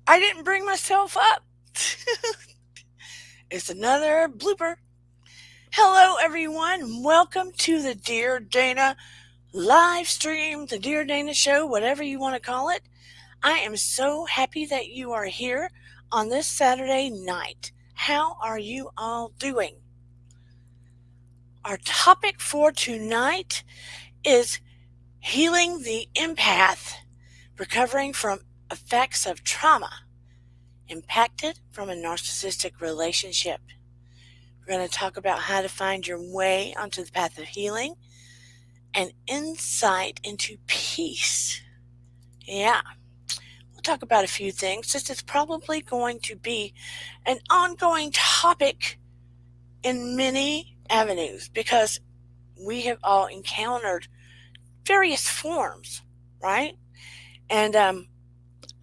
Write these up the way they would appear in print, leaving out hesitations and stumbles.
I didn't bring myself up. It's another blooper. Hello, everyone. Welcome to the Dear Dana live stream, the Dear Dana show, whatever you want to call it. I am so happy that you are here on this Saturday night. How are you all doing? Our topic for tonight is healing the empath, recovering from effects of trauma impacted from a narcissistic relationship. We're going to talk about how to find your way onto the path of healing and insight into peace. Yeah, we'll talk about a few things. This is probably going to be an ongoing topic in many avenues because we have all encountered various forms, right? And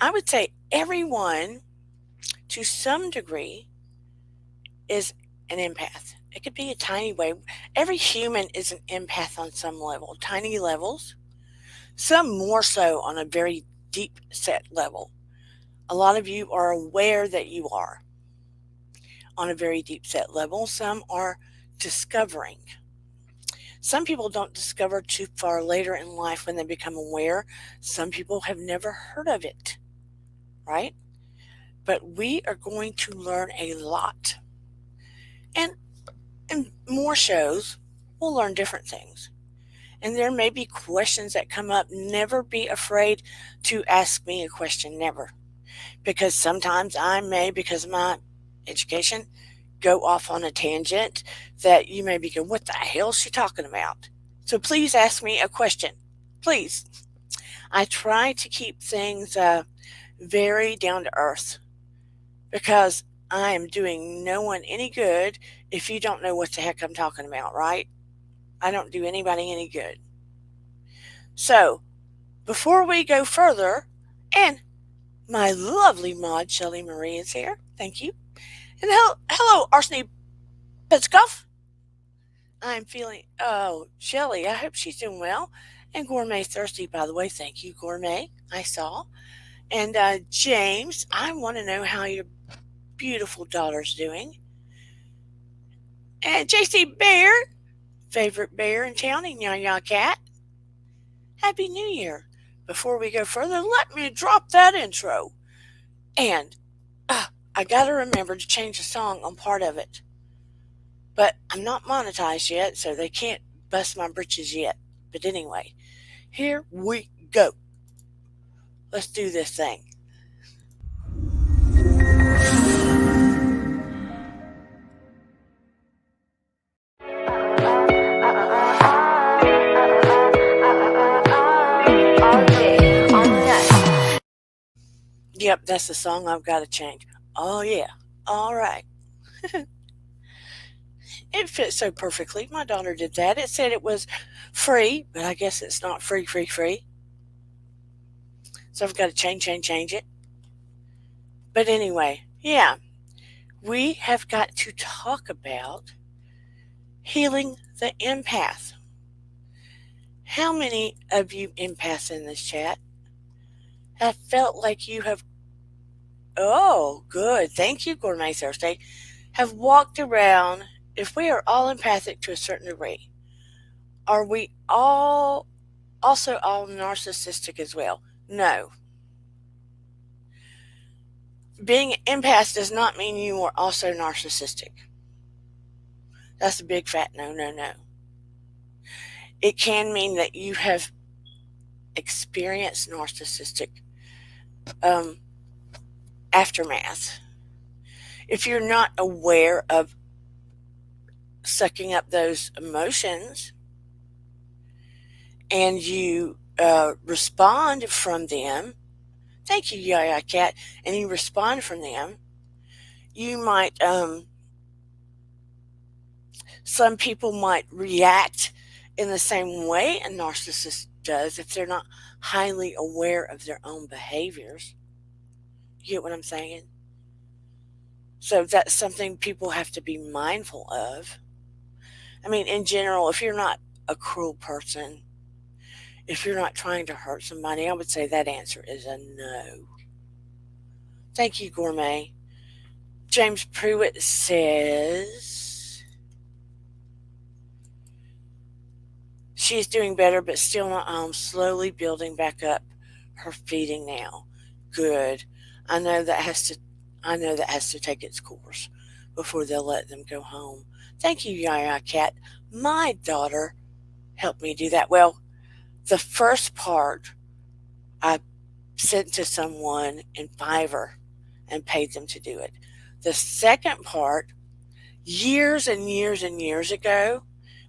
I would say everyone, to some degree, is an empath. It could be a tiny way. Every human is an empath on some level, tiny levels, some more so on a very deep set level. A lot of you are aware that you are on a very deep set level. Some are discovering. Some people don't discover too far later in life when they become aware. Some people have never heard of it, right? But we are going to learn a lot. And in more shows, we'll learn different things. And there may be questions that come up. Never be afraid to ask me a question, never. Because sometimes I may, because of my education, go off on a tangent that you may be going, what the hell is she talking about? So please ask me a question. Please. I try to keep things very down to earth because I am doing no one any good if you don't know what the heck I'm talking about, right? I don't do anybody any good. So, before we go further, and my lovely mod, Shelly Marie, is here. Thank you. And hello, Arseny Petskoff. I'm feeling, Shelly, I hope she's doing well. And Gourmet Thirsty, by the way, thank you, Gourmet, I saw. And James, I want to know how your beautiful daughter's doing. And JC Bear, favorite bear in town, and Yaya Cat. Happy New Year. Before we go further, let me drop that intro. And I got to remember to change the song on part of it. But I'm not monetized yet, so they can't bust my britches yet. But anyway, here we go. Let's do this thing. Yep, that's the song I've got to change. Oh, yeah. All right. It fits so perfectly. My daughter did that. It said it was free, but I guess it's not free. So I've got to change it. But anyway, yeah, we have got to talk about healing the empath. How many of you empaths in this chat have felt like you have, oh, good, thank you, Gourmet Thursday, have walked around, if we are all empathic to a certain degree, are we all also all narcissistic as well? No. Being an empath does not mean you are also narcissistic. That's a big fat no. It can mean that you have experienced narcissistic aftermath. If you're not aware of sucking up those emotions and you respond from them, thank you, Yaya Cat, and you respond from them, you might, some people might react in the same way a narcissist does if they're not highly aware of their own behaviors. You get what I'm saying? So that's something people have to be mindful of. I mean, in general, if you're not a cruel person, if you're not trying to hurt somebody, I would say that answer is a no. Thank you, Gourmet. James Pruitt says she is doing better, but still not home. Slowly building back up her feeding now. Good. I know that has to. I know that has to take its course before they'll let them go home. Thank you, Yaya Cat. My daughter helped me do that. Well, the first part I sent to someone in Fiverr and paid them to do it. The second part, years and years and years ago,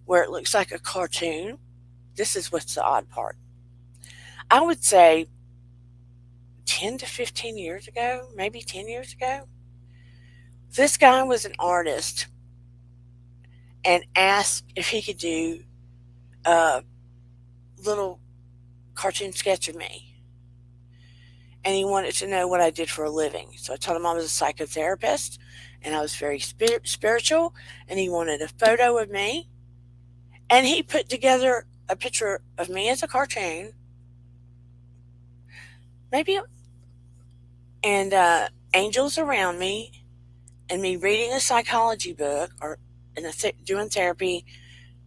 where it looks like a cartoon, this is what's the odd part. I would say 10 to 15 years ago, maybe 10 years ago, this guy was an artist and asked if he could do a little cartoon sketch of me. And he wanted to know what I did for a living. So I told him I was a psychotherapist and I was very spiritual, and he wanted a photo of me. And he put together a picture of me as a cartoon, maybe, and angels around me, and me reading a psychology book or doing therapy,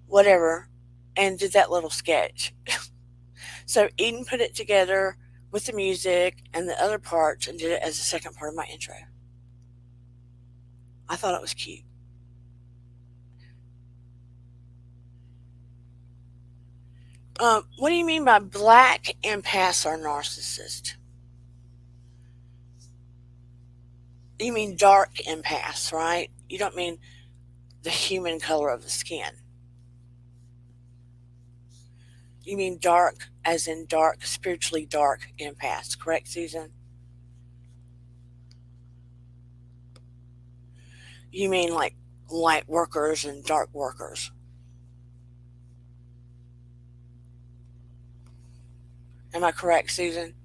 whatever, and did that little sketch. So Eden put it together with the music and the other parts and did it as the second part of my intro. I thought it was cute. What do you mean by black empaths are narcissist? You mean dark empaths, right? You don't mean the human color of the skin. You mean dark as in dark, spiritually dark empaths, correct, Susan? You mean like light workers and dark workers? Am I correct, Susan?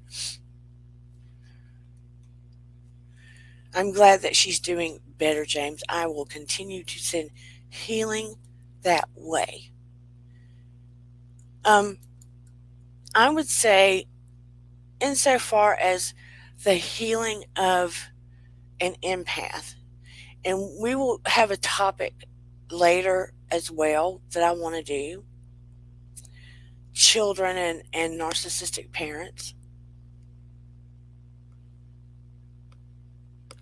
I'm glad that she's doing better, James. I will continue to send healing that way. I would say, insofar as the healing of an empath, and we will have a topic later as well that I want to do, children and narcissistic parents.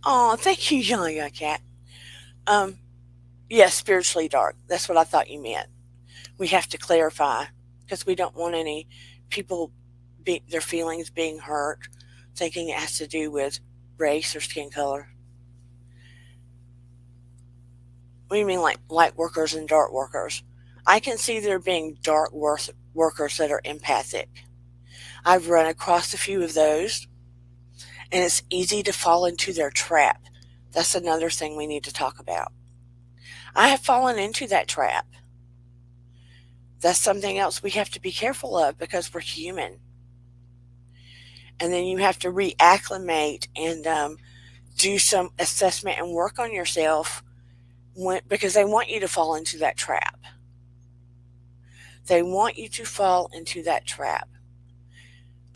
Oh, thank you, Yaya Cat. Um, yes, spiritually dark. That's what I thought you meant. We have to clarify because we don't want any people their feelings being hurt, thinking it has to do with race or skin color. What do you mean, like light workers and dark workers? I can see there being dark workers that are empathic. I've run across a few of those, and it's easy to fall into their trap. That's another thing we need to talk about. I have fallen into that trap. That's something else we have to be careful of because we're human. And then you have to reacclimate and do some assessment and work on yourself because they want you to fall into that trap. They want you to fall into that trap.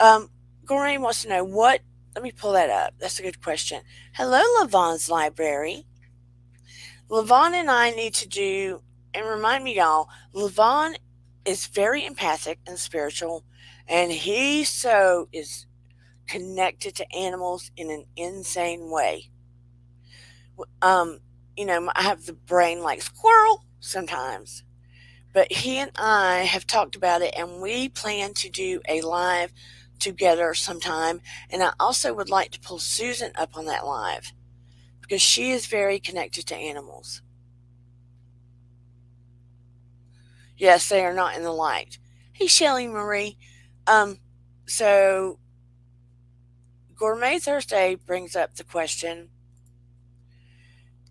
Goraine wants to know what. Let me pull that up. That's a good question. Hello, Levon's Library. Levon and I need to do, and remind me, y'all, Levon is very empathic and spiritual, and he so is connected to animals in an insane way. I have the brain like squirrel sometimes. But he and I have talked about it, and we plan to do a live together sometime. And I also would like to pull Susan up on that live because she is very connected to animals. Yes, they are not in the light. Hey, Shelly Marie. So Gourmet Thursday brings up the question,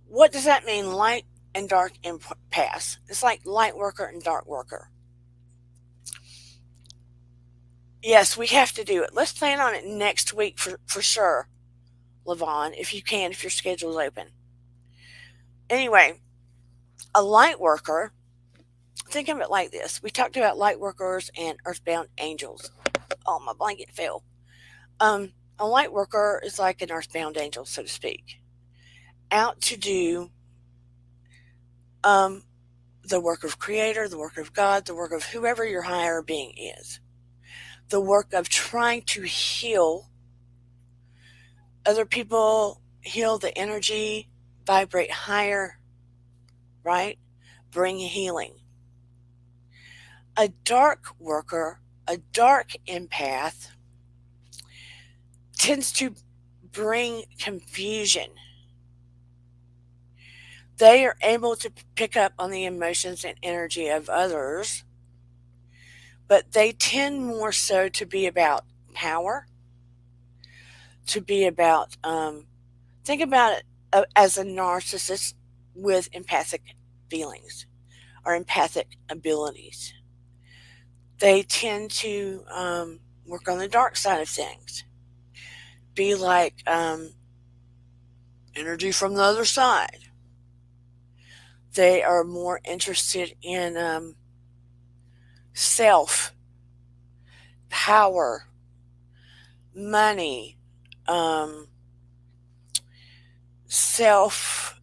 what does that mean, light and dark empaths? It's like light worker and dark worker. Yes, we have to do it. Let's plan on it next week for sure, Levon, if you can, if your schedule is open. Anyway, a light worker, think of it like this. We talked about light workers and earthbound angels. Oh, my blanket fell. A A light worker is like an earthbound angel, so to speak, out to do um, the work of Creator, the work of God, the work of whoever your higher being is. The work of trying to heal other people, heal the energy, vibrate higher, right? Bring healing. A dark worker, a dark empath, tends to bring confusion. They are able to pick up on the emotions and energy of others, but they tend more so to be about power, to be about, think about it as a narcissist with empathic feelings or empathic abilities. They tend to work on the dark side of things, be like energy from the other side. They are more interested in self, power, money, um, self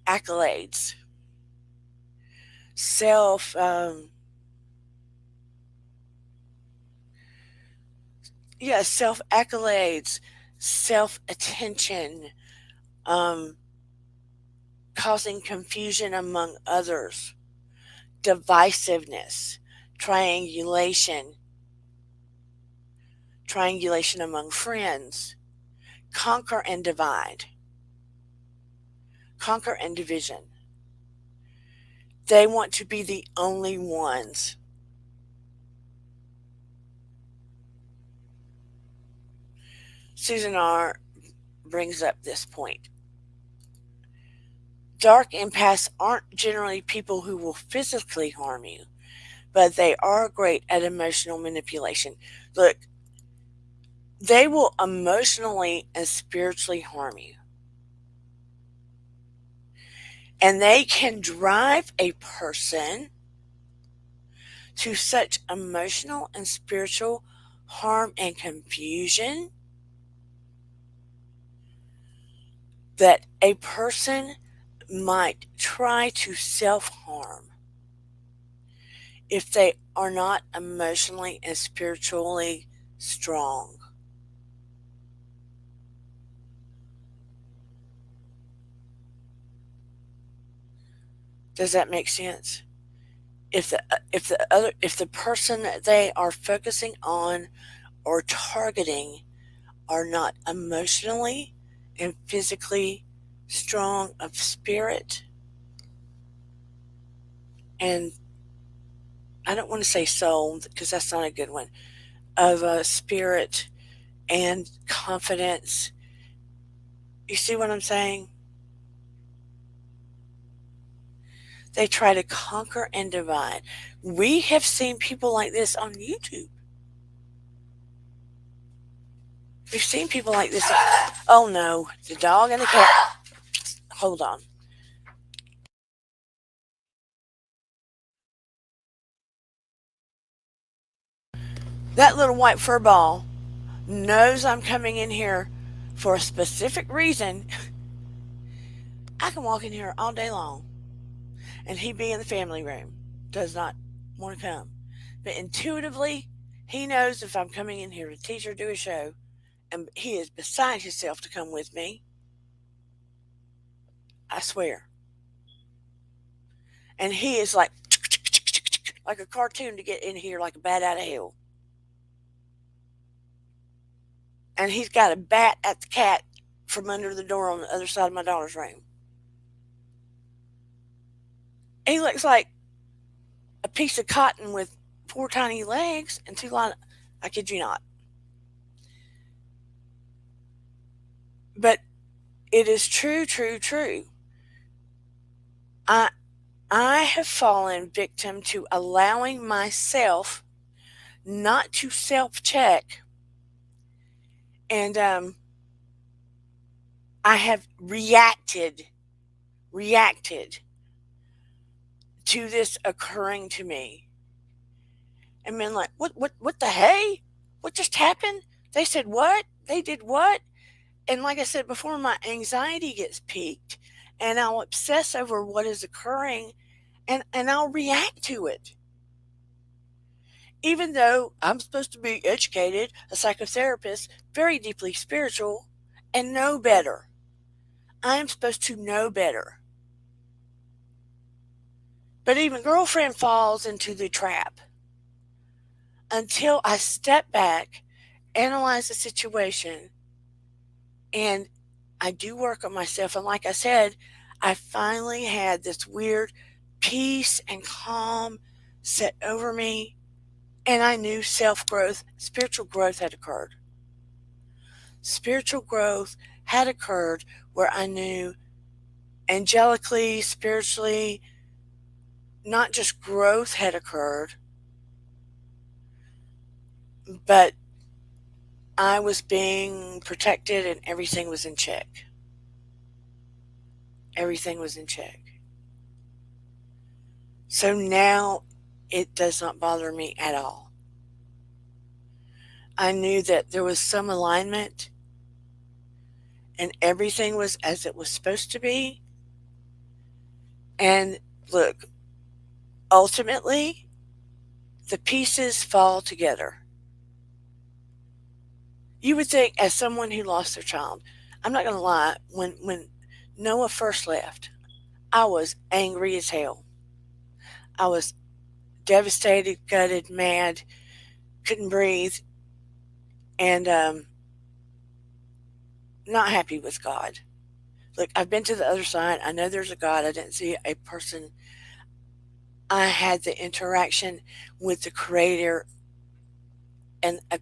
accolades, self self accolades, self attention, um, causing confusion among others, divisiveness, triangulation among friends, conquer and divide, conquer and division. They want to be the only ones. Susan R. brings up this point. Dark empaths aren't generally people who will physically harm you, but they are great at emotional manipulation. Look, they will emotionally and spiritually harm you. And they can drive a person to such emotional and spiritual harm and confusion that a person might try to self-harm if they are not emotionally and spiritually strong. Does that make sense? If the person that they are focusing on or targeting are not emotionally and physically strong of spirit, and I don't want to say soul because that's not a good one, of spirit and confidence. You see what I'm saying? They try to conquer and divide. We have seen people like this on YouTube. We've seen people like this. Oh no, the dog and the cat. Hold on. That little white fur ball knows I'm coming in here for a specific reason. I can walk in here all day long and he be in the family room. Does not want to come. But intuitively, he knows if I'm coming in here to teach or do a show, and he is beside himself to come with me. I swear. And he is like a cartoon to get in here like a bat out of hell. And he's got a bat at the cat from under the door on the other side of my daughter's room. He looks like a piece of cotton with 4 tiny legs and 2 line. I kid you not. But it is true. I have fallen victim to allowing myself not to self-check, and I have reacted to this occurring to me. and been like, what the hey? What just happened? They said what? They did what? And like I said before, my anxiety gets peaked and I'll obsess over what is occurring and I'll react to it. Even though I'm supposed to be educated, a psychotherapist, very deeply spiritual, and know better. I am supposed to know better. But even girlfriend falls into the trap until I step back, analyze the situation, and I do work on myself. And like I said, I finally had this weird peace and calm set over me. And I knew self growth, spiritual growth had occurred. Spiritual growth had occurred where I knew angelically, spiritually, not just growth had occurred, but I was being protected and everything was in check. Everything was in check. So now it does not bother me at all. I knew that there was some alignment and everything was as it was supposed to be. And look, ultimately, the pieces fall together. You would think, as someone who lost their child, I'm not going to lie, when Noah first left, I was angry as hell. I was devastated, gutted, mad, couldn't breathe, and not happy with God. Look, I've been to the other side. I know there's a God. I didn't see a person. I had the interaction with the Creator and a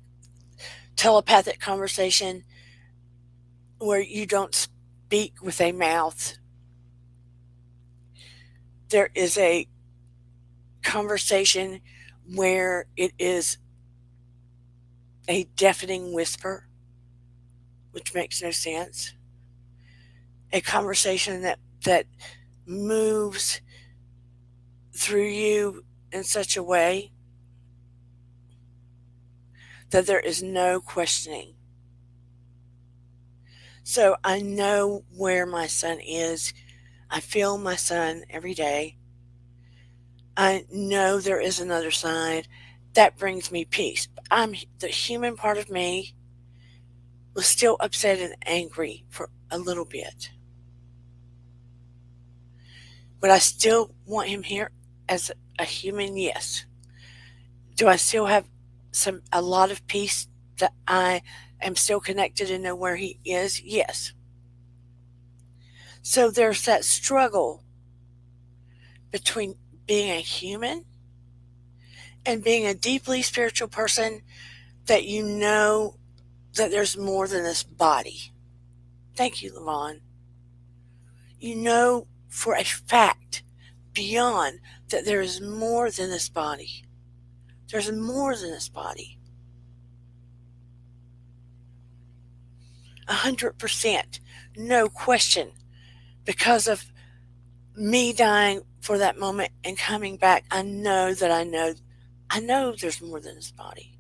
telepathic conversation where you don't speak with a mouth. There is a conversation where it is a deafening whisper, which makes no sense. A conversation that moves through you in such a way that there is no questioning. So I know where my son is. I feel my son every day. I know there is another side. That brings me peace. But the human part of me was still upset and angry for a little bit. Would I still want him here as a human? Yes. Do I still have a lot of peace that I am still connected and know where he is? Yes. So there's that struggle between being a human and being a deeply spiritual person that you know that there's more than this body. Thank you, Levon. You know for a fact beyond that there is more than this body. There's more than this body. 100%, no question, because of me dying for that moment and coming back. I know there's more than this body.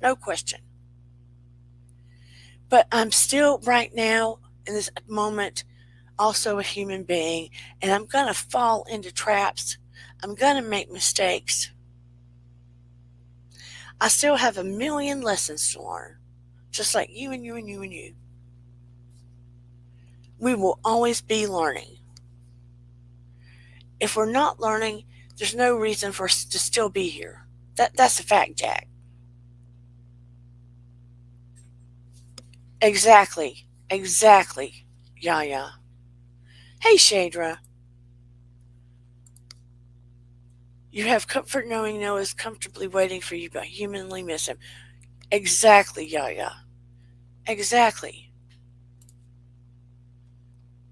No question. But I'm still right now in this moment also a human being, and I'm going to fall into traps. I'm going to make mistakes. I still have a million lessons to learn, just like you and you and you and you. We will always be learning. If we're not learning, there's no reason for us to still be here. That's a fact, Jack. Exactly. Yeah. Hey, Shadra. You have comfort knowing Noah is comfortably waiting for you, but humanly miss him. Exactly, yeah. Exactly.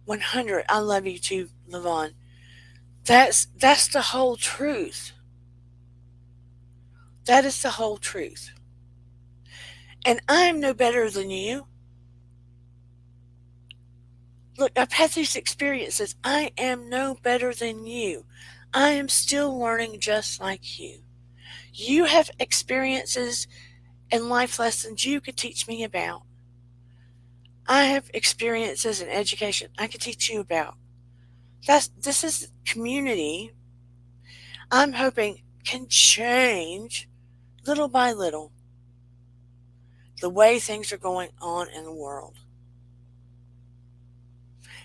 100. I love you too, Levon. That's the whole truth. That is the whole truth. And I am no better than you. Look, I've had these experiences. I am no better than you. I am still learning just like you. You have experiences and life lessons you could teach me about. I have experiences in education I could teach you about. This is community I'm hoping can change little by little the way things are going on in the world.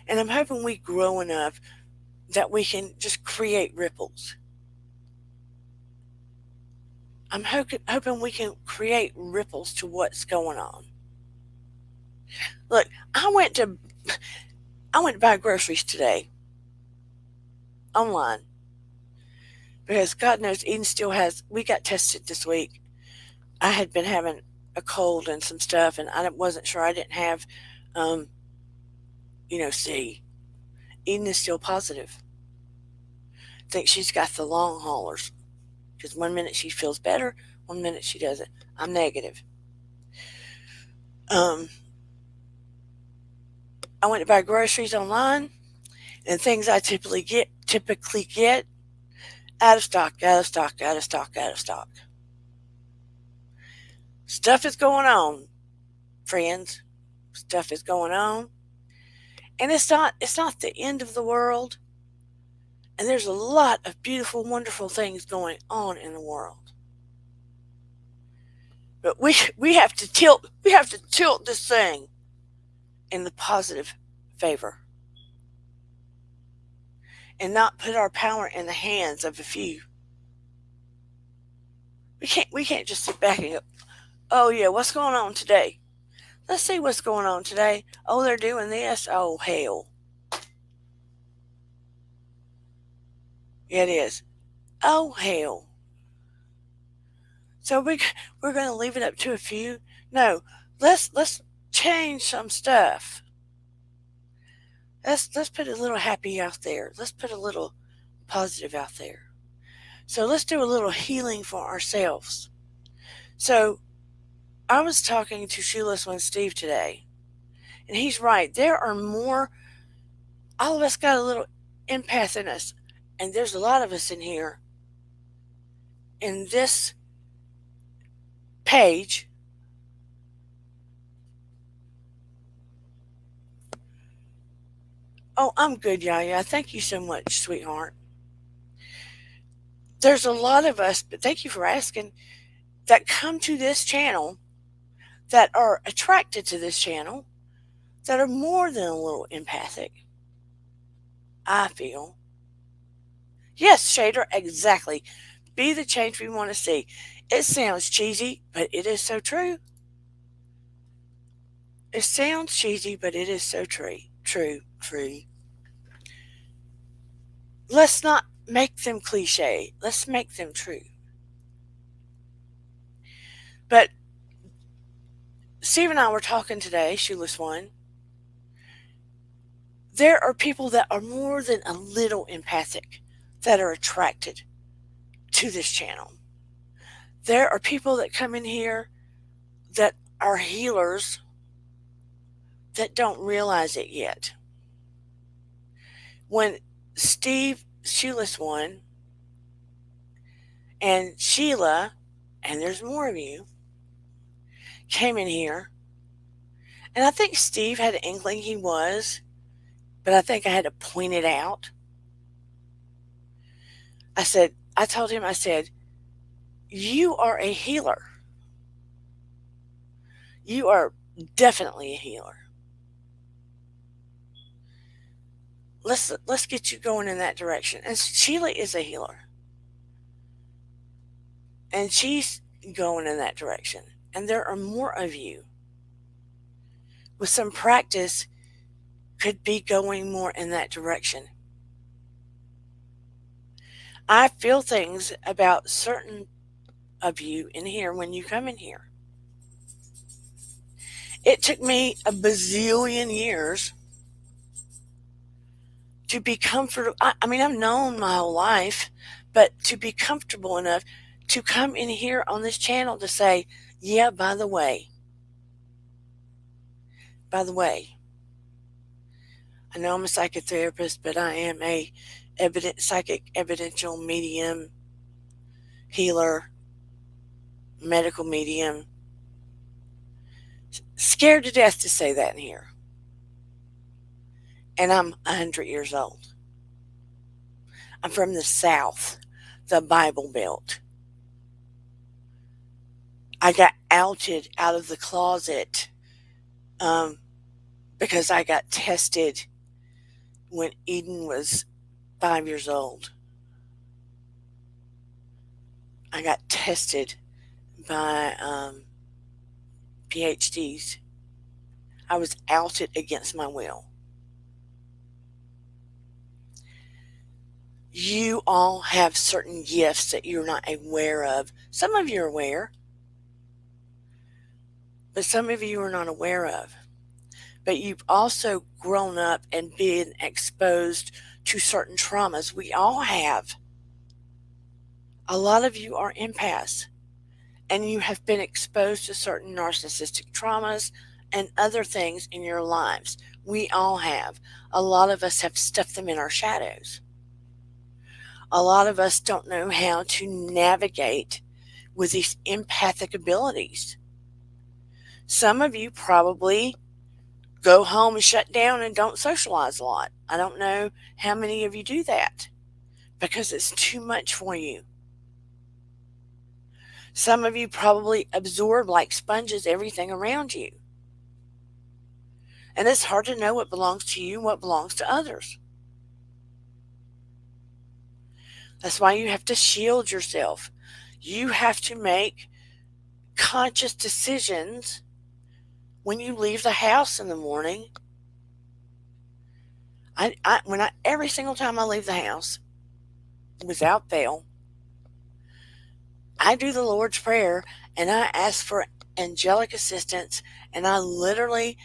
And I'm hoping we grow enough that we can just create ripples. I'm hoping we can create ripples to what's going on. Look, I went to buy groceries today online because God knows Eden still has. We got tested this week. I had been having a cold and some stuff, and I wasn't sure I didn't have, C. Eden is still positive. I think she's got the long haulers because one minute she feels better, one minute she doesn't. I'm negative. I went to buy groceries online, and things I typically get out of stock, out of stock, out of stock, out of stock. Stuff is going on, friends. Stuff is going on. And it's not the end of the world. And there's a lot of beautiful, wonderful things going on in the world. But we have to tilt this thing in the positive favor. And not put our power in the hands of a few. We can't just sit back and go, oh yeah, what's going on today? Let's see what's going on today. Oh, they're doing this. Oh, hell. Yeah, it is. Oh, hell. So we're going to leave it up to a few? No, let's change some stuff. Let's put a little happy out there. Let's put a little positive out there. So let's do a little healing for ourselves. So I was talking to Shoeless One Steve today, and he's right. There are more. All of us got a little empath in us, and there's a lot of us in here. In this page, oh, I'm good, Yaya. Thank you so much, sweetheart. There's a lot of us, but thank you for asking, that come to this channel, that are attracted to this channel, that are more than a little empathic. I feel. Yes, Shader, exactly. Be the change we want to see. It sounds cheesy, but it is so true. It sounds cheesy, but it is so true. True. Let's not make them cliche. Let's make them true. But Steve and I were talking today, Shoeless One. There are people that are more than a little empathic that are attracted to this channel. There are people that come in here that are healers that don't realize it yet. When Steve, Shoeless One, and Sheila, and there's more of you, came in here, and I think Steve had an inkling he was, but I think I had to point it out. I told him, you are a healer. You are definitely a healer. Let's get you going in that direction. And Sheila is a healer. And she's going in that direction. And there are more of you. With some practice, could be going more in that direction. I feel things about certain of you in here when you come in here. It took me a bazillion years to be comfortable. I mean, I've known my whole life, but to be comfortable enough to come in here on this channel to say, yeah, by the way, I know I'm a psychotherapist, but I am a psychic evidential medium healer, medical medium. Scared to death to say that in here. And I'm 100 years old. I'm from the South, the Bible Belt. I got outed out of the closet because I got tested when Eden was 5 years old. I got tested by PhDs. I was outed against my will. You all have certain gifts that you're not aware of. Some of you are aware, but some of you are not aware of. But you've also grown up and been exposed to certain traumas. We all have. A lot of you are empaths, and you have been exposed to certain narcissistic traumas and other things in your lives. We all have. A lot of us have stuffed them in our shadows. A lot of us don't know how to navigate with these empathic abilities. Some of you probably go home and shut down and don't socialize a lot. I don't know how many of you do that because it's too much for you. Some of you probably absorb like sponges everything around you. And it's hard to know what belongs to you and what belongs to others. That's why you have to shield yourself. You have to make conscious decisions when you leave the house in the morning. Every single time I leave the house, without fail, I do the Lord's Prayer and I ask for angelic assistance, and I literally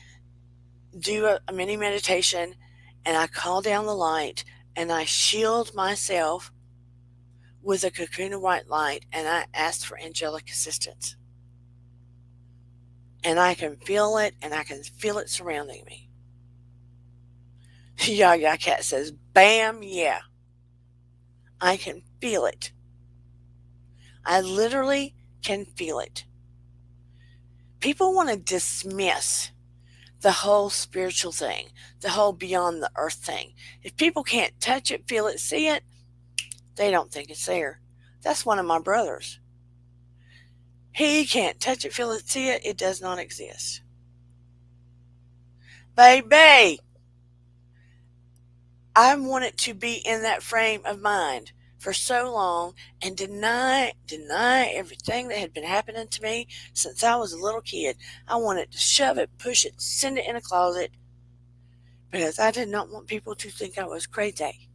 do a mini meditation, and I call down the light and I shield myself with a cocoon of white light, and I ask for angelic assistance. And I can feel it, and I can feel it surrounding me. Yaya Cat says, bam, yeah. I can feel it. I literally can feel it. People want to dismiss the whole spiritual thing, the whole beyond the earth thing. If people can't touch it, feel it, see it, they don't think it's there. That's one of my brothers. He can't touch it, feel it, see it. It does not exist. Baby, I wanted to be in that frame of mind for so long and deny everything that had been happening to me since I was a little kid. I wanted to shove it, push it, send it in a closet because I did not want people to think I was crazy.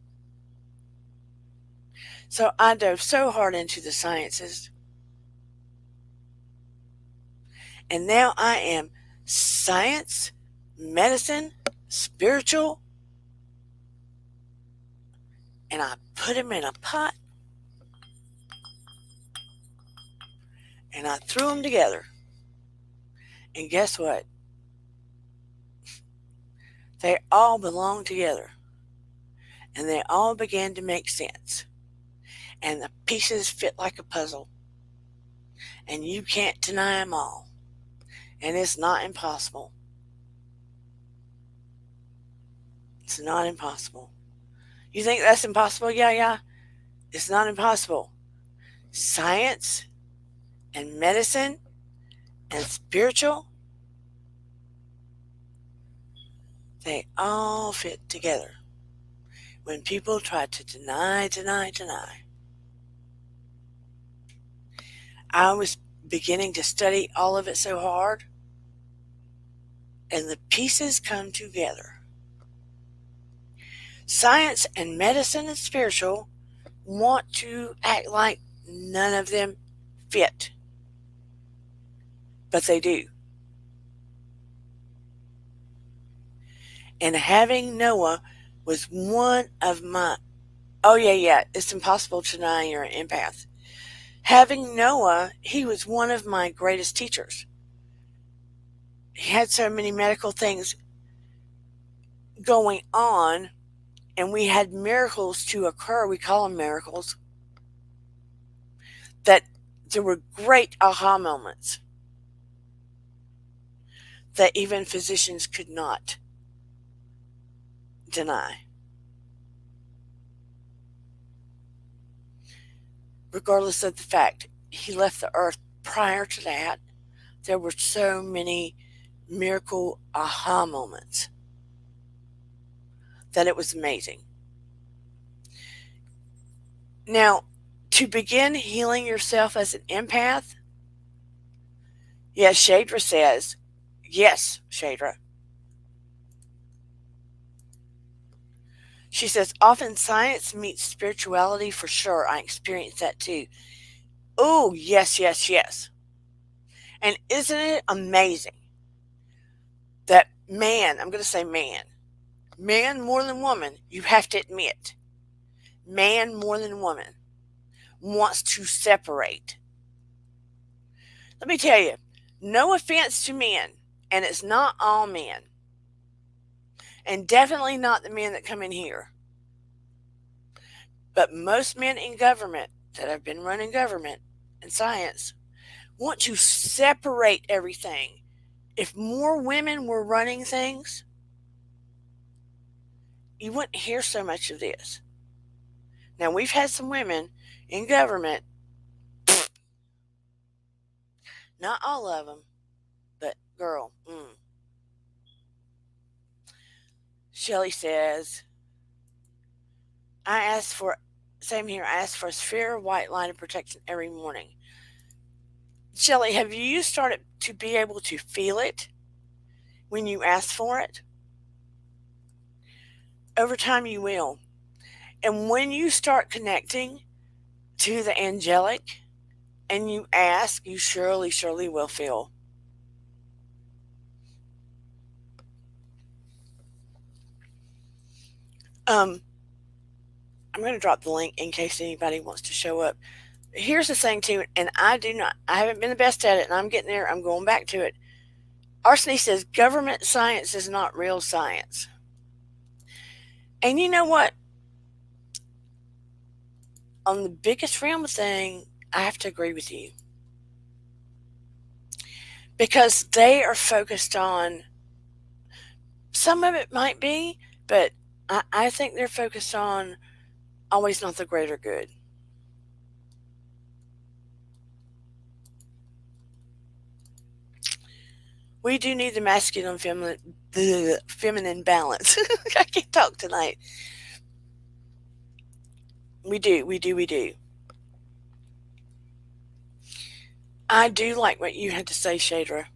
So I dove so hard into the sciences. And now I am science, medicine, spiritual, and I put them in a pot and I threw them together. And guess what? They all belong together. And they all began to make sense. And the pieces fit like a puzzle. And you can't deny them all. And it's not impossible. It's not impossible. You think that's impossible? Yeah. It's not impossible. Science and medicine and spiritual, they all fit together. When people try to deny, I was beginning to study all of it so hard, and the pieces come together. Science and medicine and spiritual want to act like none of them fit, but they do. And having Noah was one of my, it's impossible to deny you're an empath. Having Noah, he was one of my greatest teachers. He had so many medical things going on, and we had miracles to occur. We call them miracles. That there were great aha moments that even physicians could not deny. Regardless of the fact he left the earth prior to that, there were so many miracle aha moments that it was amazing. Now, to begin healing yourself as an empath, yes, Shadra says, yes, Shadra. She says, often science meets spirituality for sure. I experienced that too. Oh, yes, yes, yes. And isn't it amazing that man, I'm going to say man more than woman, you have to admit, man more than woman wants to separate. Let me tell you, no offense to men, and it's not all men, and definitely not the men that come in here, but most men in government that have been running government and science want to separate everything. If more women were running things, you wouldn't hear so much of this. Now, we've had some women in government, not all of them, but girl, Shelley says, same here, I ask for a sphere white line of protection every morning. Shelley, have you started to be able to feel it when you ask for it? Over time you will. And when you start connecting to the angelic and you ask, you surely, surely will feel. I'm going to drop the link in case anybody wants to show up. Here's the thing too, and I haven't been the best at it, and I'm getting there. I'm going back to it. Arseny says government science is not real science. And you know what? On the biggest realm of thing, I have to agree with you. Because they are focused on, some of it might be, but I think they're focused on always not the greater good. We do need the masculine feminine balance. I can't talk tonight. We do. I do like what you had to say, Shadra.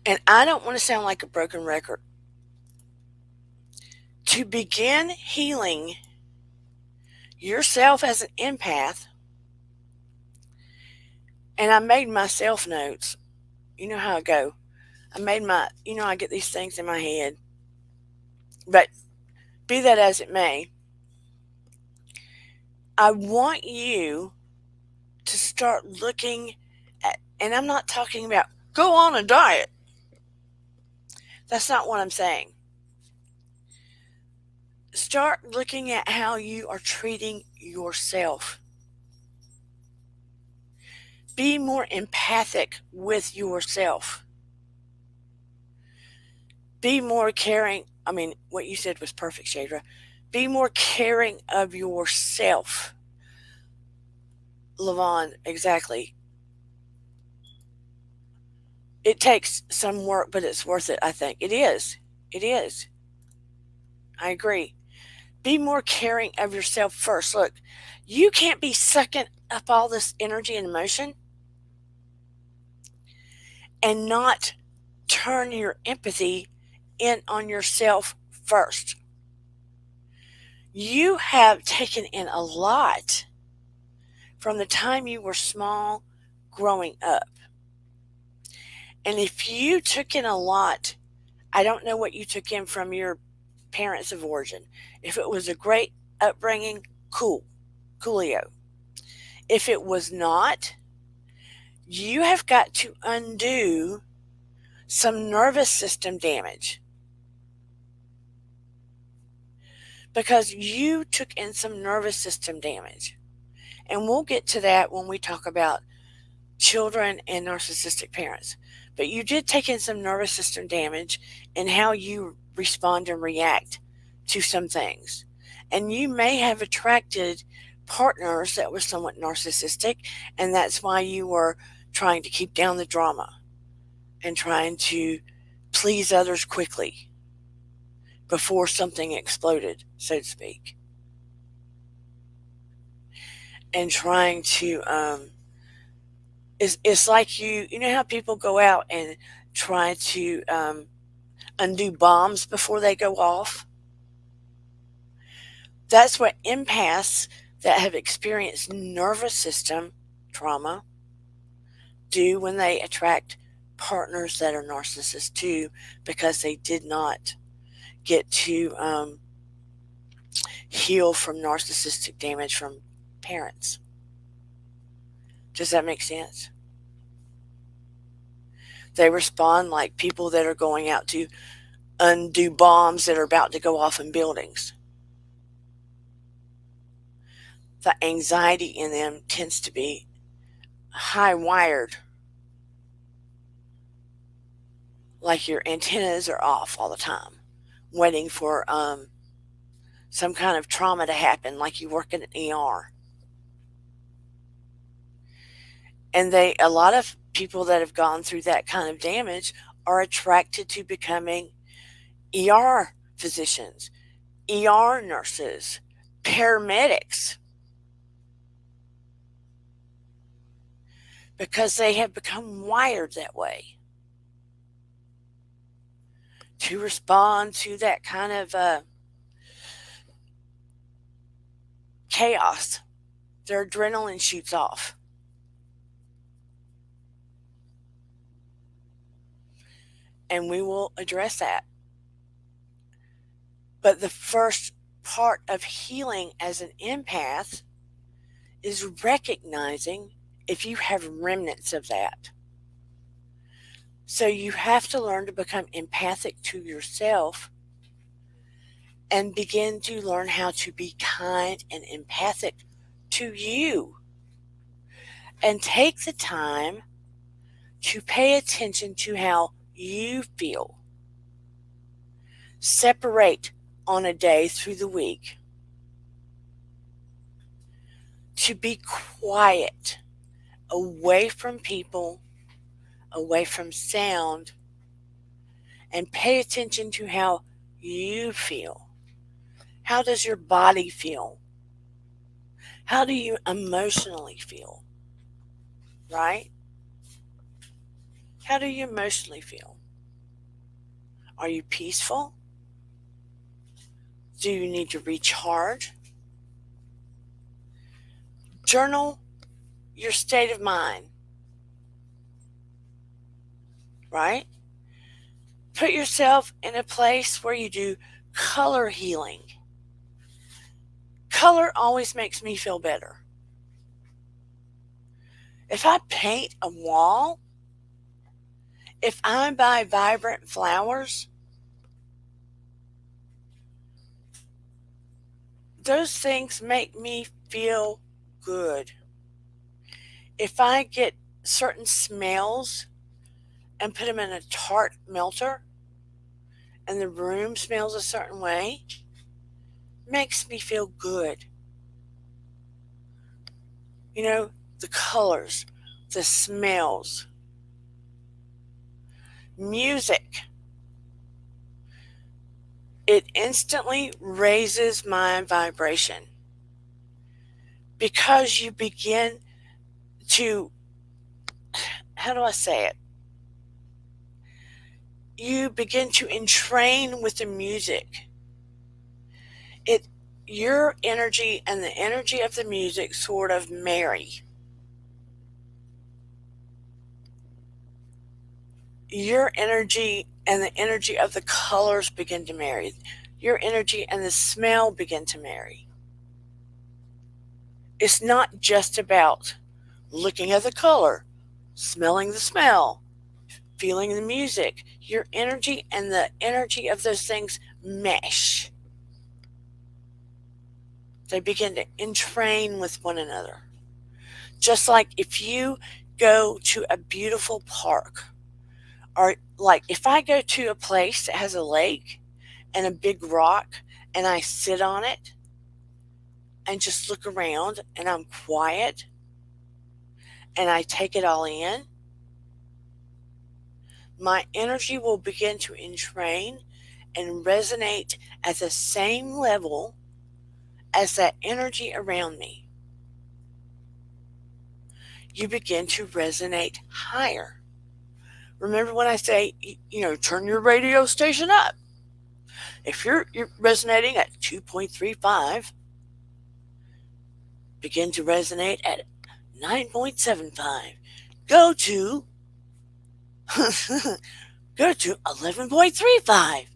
And I don't want to sound like a broken record. To begin healing yourself as an empath, and I made myself notes. You know how I go. I get these things in my head. But be that as it may, I want you to start looking at, and I'm not talking about go on a diet. That's not what I'm saying. Start looking at how you are treating yourself. Be more empathic with yourself. Be more caring. I mean, what you said was perfect, Shadra. Be more caring of yourself. Levon, exactly. It takes some work, but it's worth it, I think. It is. It is. I agree. Be more caring of yourself first. Look, you can't be sucking up all this energy and emotion and not turn your empathy in on yourself first. You have taken in a lot from the time you were small growing up. And if you took in a lot, I don't know what you took in from your parents of origin. If it was a great upbringing, coolio. If it was not, you have got to undo some nervous system damage. because you took in some nervous system damage. And we'll get to that when we talk about children and narcissistic parents. But you did take in some nervous system damage in how you respond and react to some things. And you may have attracted partners that were somewhat narcissistic, and that's why you were trying to keep down the drama and trying to please others quickly before something exploded, so to speak. And trying to, it's like you know how people go out and try to undo bombs before they go off? That's what empaths that have experienced nervous system trauma do when they attract partners that are narcissists too, because they did not get to heal from narcissistic damage from parents. Does that make sense? They respond like people that are going out to undo bombs that are about to go off in buildings. The anxiety in them tends to be high wired, like your antennas are off all the time, waiting for some kind of trauma to happen, like you work in an ER. And a lot of people that have gone through that kind of damage are attracted to becoming ER physicians, ER nurses, paramedics, because they have become wired that way to respond to that kind of chaos. Their adrenaline shoots off. And we will address that. But the first part of healing as an empath is recognizing if you have remnants of that. So you have to learn to become empathic to yourself and begin to learn how to be kind and empathic to you. And take the time to pay attention to how you feel. Separate on a day through the week to be quiet, away from people, away from sound, and pay attention to how you feel. How does your body feel? How do you emotionally feel? Right? How do you emotionally feel? Are you peaceful? Do you need to recharge? Journal your state of mind. Right? Put yourself in a place where you do color healing. Color always makes me feel better. If I paint a wall, if I buy vibrant flowers, those things make me feel good. If I get certain smells and put them in a tart melter and the room smells a certain way, makes me feel good. You know, the colors, the smells, music. It instantly raises my vibration because you begin to, how do I say it? You begin to entrain with the music. Your energy and the energy of the music sort of marry. Your energy and the energy of the colors begin to marry. Your energy and the smell begin to marry. It's not just about looking at the color, smelling the smell, feeling the music. Your energy and the energy of those things mesh. They begin to entrain with one another. Just like if you go to a beautiful park, or like if I go to a place that has a lake and a big rock and I sit on it and just look around and I'm quiet and I take it all in, my energy will begin to entrain and resonate at the same level as that energy around me. You begin to resonate higher. Remember when I say, turn your radio station up. If you're resonating at 2.35, begin to resonate at 9.75. Go to 11.35.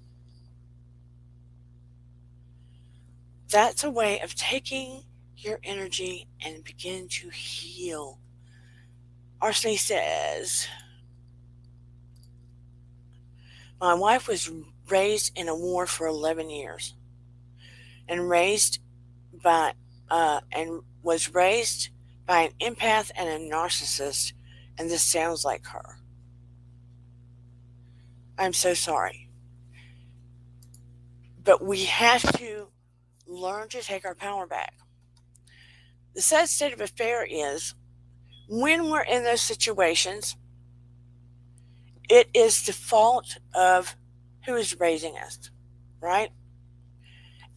That's a way of taking your energy and begin to heal. Arsene says, my wife was raised in a war for 11 years and was raised by an empath and a narcissist, and this sounds like her. I'm so sorry. But we have to learn to take our power back. The sad state of affair is, when we're in those situations, it is the fault of who is raising us, right?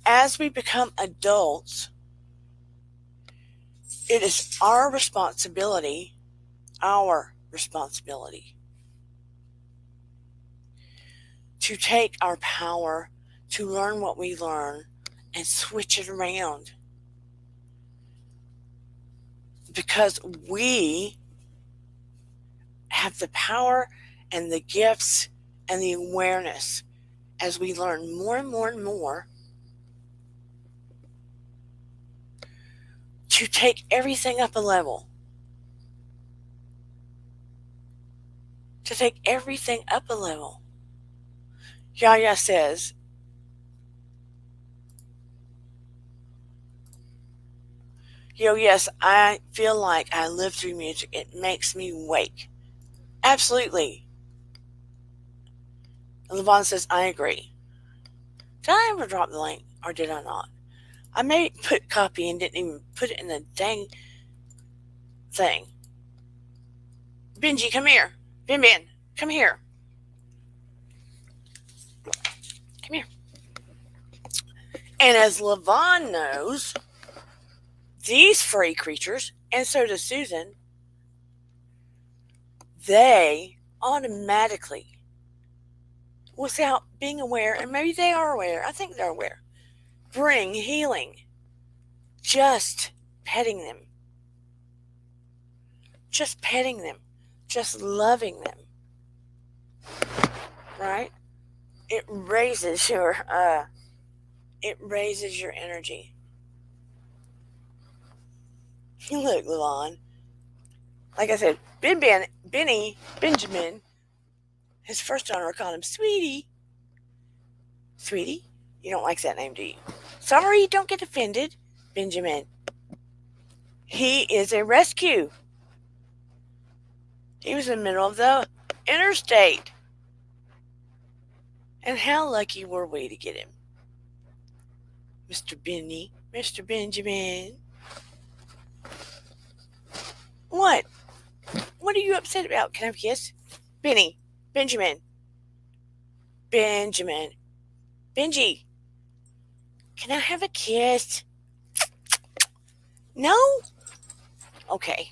As we become adults, it is our responsibility to take our power, to learn what we learn, and switch it around. Because we have the power and the gifts and the awareness as we learn more and more and more to take everything up a level. To take everything up a level. Yaya says, yes, I feel like I live through music. It makes me wake. Absolutely. And Levon says, I agree. Did I ever drop the link, or did I not? I may put copy and didn't even put it in the dang thing. Benji, come here. Ben, come here. Come here. And as Levon knows, these furry creatures, and so does Susan, they automatically, without being aware, and maybe they are aware, I think they're aware, bring healing. Just petting them. Just petting them. Just loving them. Right? It raises your energy. Look, Levon. Like I said, Benjamin, his first owner called him Sweetie. Sweetie? You don't like that name, do you? Sorry, don't get offended, Benjamin. He is a rescue. He was in the middle of the interstate. And how lucky were we to get him? Mr. Benjamin. What? What are you upset about? Can I have a kiss? Benjamin. Benji. Can I have a kiss? No? Okay.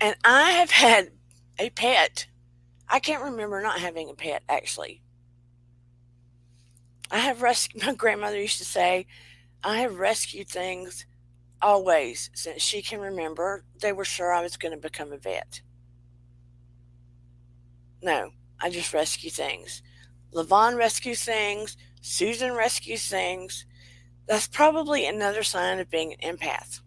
And I have had a pet. I can't remember not having a pet, actually. My grandmother used to say, I have rescued things always since she can remember. They were sure I was going to become a vet. No, I just rescue things. Levon rescues things. Susan rescues things. That's probably another sign of being an empath,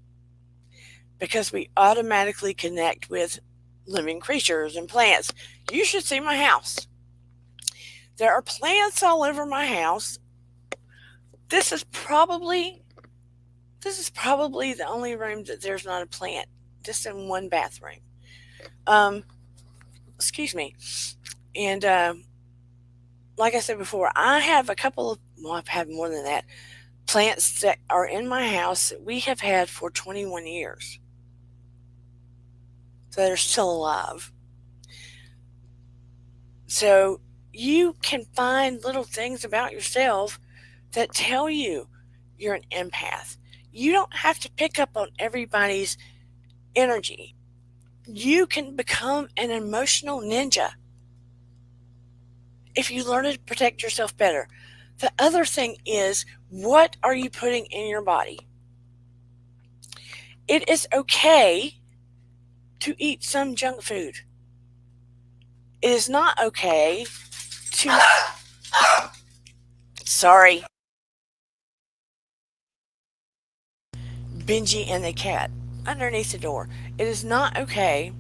because we automatically connect with living creatures and plants. You should see my house. There are plants all over my house. This is probably the only room that there's not a plant, just in one bathroom. Um, excuse me. And like I said before, I have a couple of, well, I've had more than that, plants that are in my house that we have had for 21 years. So they're still alive. So you can find little things about yourself that tell you you're an empath. You don't have to pick up on everybody's energy. You can become an emotional ninja if you learn to protect yourself better. The other thing is, what are you putting in your body? It is okay to eat some junk food. It is not okay to. Sorry. Benji and the cat underneath the door. It is not okay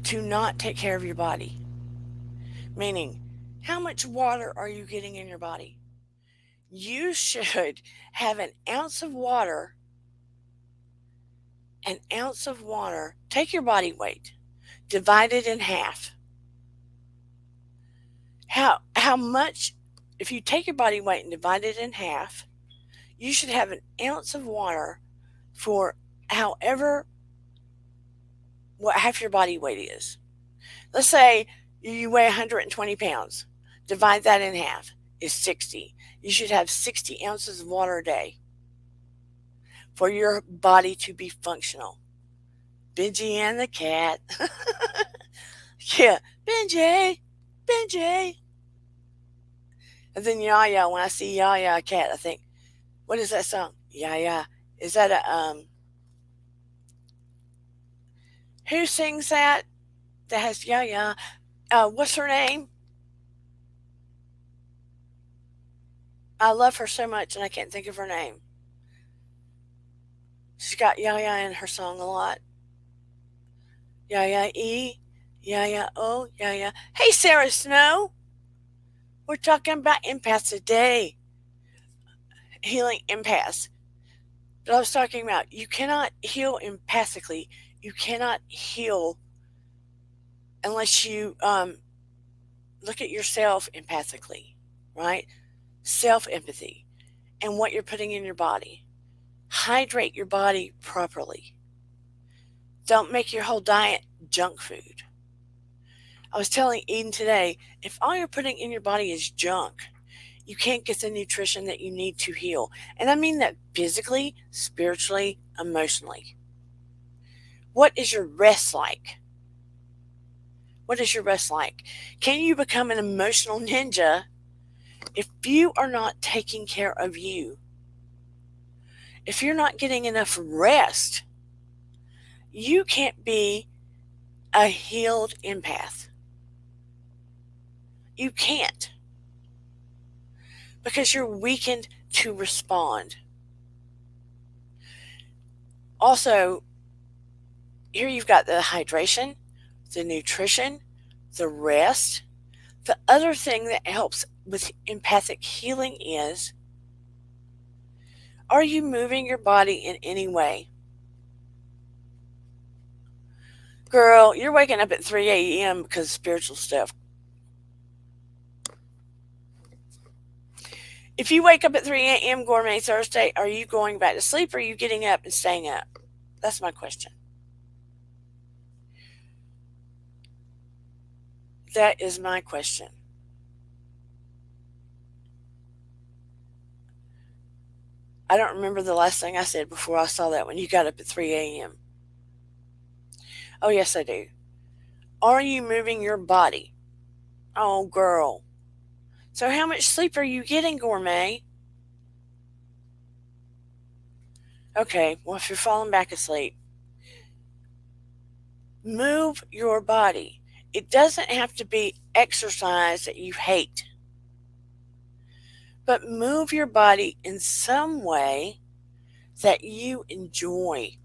to not take care of your body. Meaning, how much water are you getting in your body? You should have an ounce of water, take your body weight, divide it in half. How much, if you take your body weight and divide it in half, you should have an ounce of water for however, what half your body weight is. Let's say you weigh 120 pounds. Divide that in half is 60. You should have 60 ounces of water a day for your body to be functional. Benji and the cat. Yeah, Benji. And then Yaya, when I see Yaya cat, I think, what is that song? Yaya. Is that who sings that? That has Yaya. What's her name? I love her so much and I can't think of her name. She's got Yaya in her song a lot. Yaya E. Yaya O. Yaya. Hey, Sarah Snow. We're talking about empaths today. Healing empaths. But I was talking about, you cannot heal empathically. You cannot heal unless you look at yourself empathically, right? Self-empathy and what you're putting in your body. Hydrate your body properly. Don't make your whole diet junk food. I was telling Eden today, if all you're putting in your body is junk, you can't get the nutrition that you need to heal. And I mean that physically, spiritually, emotionally. What is your rest like? What is your rest like? Can you become an emotional ninja if you are not taking care of you? If you're not getting enough rest, you can't be a healed empath. You can't. Because you're weakened to respond. Also, here you've got the hydration, the nutrition, the rest. The other thing that helps with empathic healing is, are you moving your body in any way? Girl, you're waking up at 3 a.m. because of spiritual stuff. If you wake up at 3 a.m. Gourmet Thursday, are you going back to sleep or are you getting up and staying up? That's my question. That is my question. I don't remember the last thing I said before I saw that when you got up at 3 a.m. Oh, yes, I do. Are you moving your body? Oh, girl. So how much sleep are you getting, Gourmet? Okay, well, if you're falling back asleep, move your body. It doesn't have to be exercise that you hate, but move your body in some way that you enjoy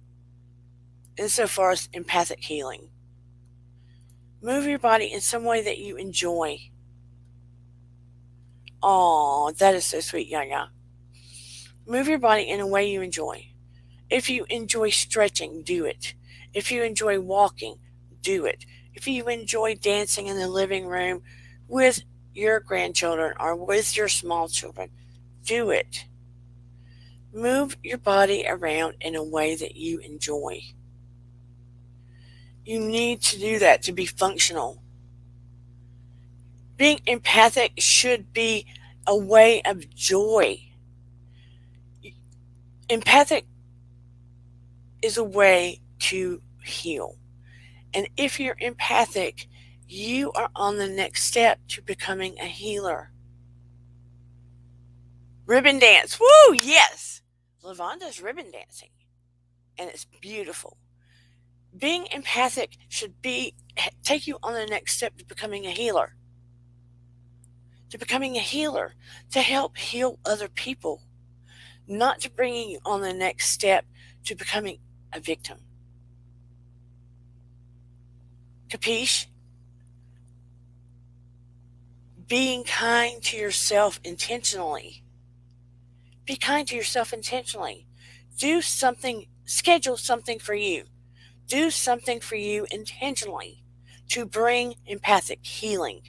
insofar as empathic healing. Move your body in some way that you enjoy. Oh, that is so sweet, Yaya. Move your body in a way you enjoy. If you enjoy stretching, do it. If you enjoy walking, do it. If you enjoy dancing in the living room with your grandchildren or with your small children, do it. Move your body around in a way that you enjoy. You need to do that to be functional. Being empathic should be a way of joy. Empathic is a way to heal. And if you're empathic, you are on the next step to becoming a healer. Ribbon dance. Woo, yes. Lavanda's ribbon dancing. And it's beautiful. Being empathic should take you on the next step to becoming a healer. To becoming a healer, to help heal other people, not to bringing you on the next step to becoming a victim. Capiche? Being kind to yourself intentionally. Be kind to yourself intentionally. Do something, schedule something for you. Do something for you intentionally to bring empathic healing.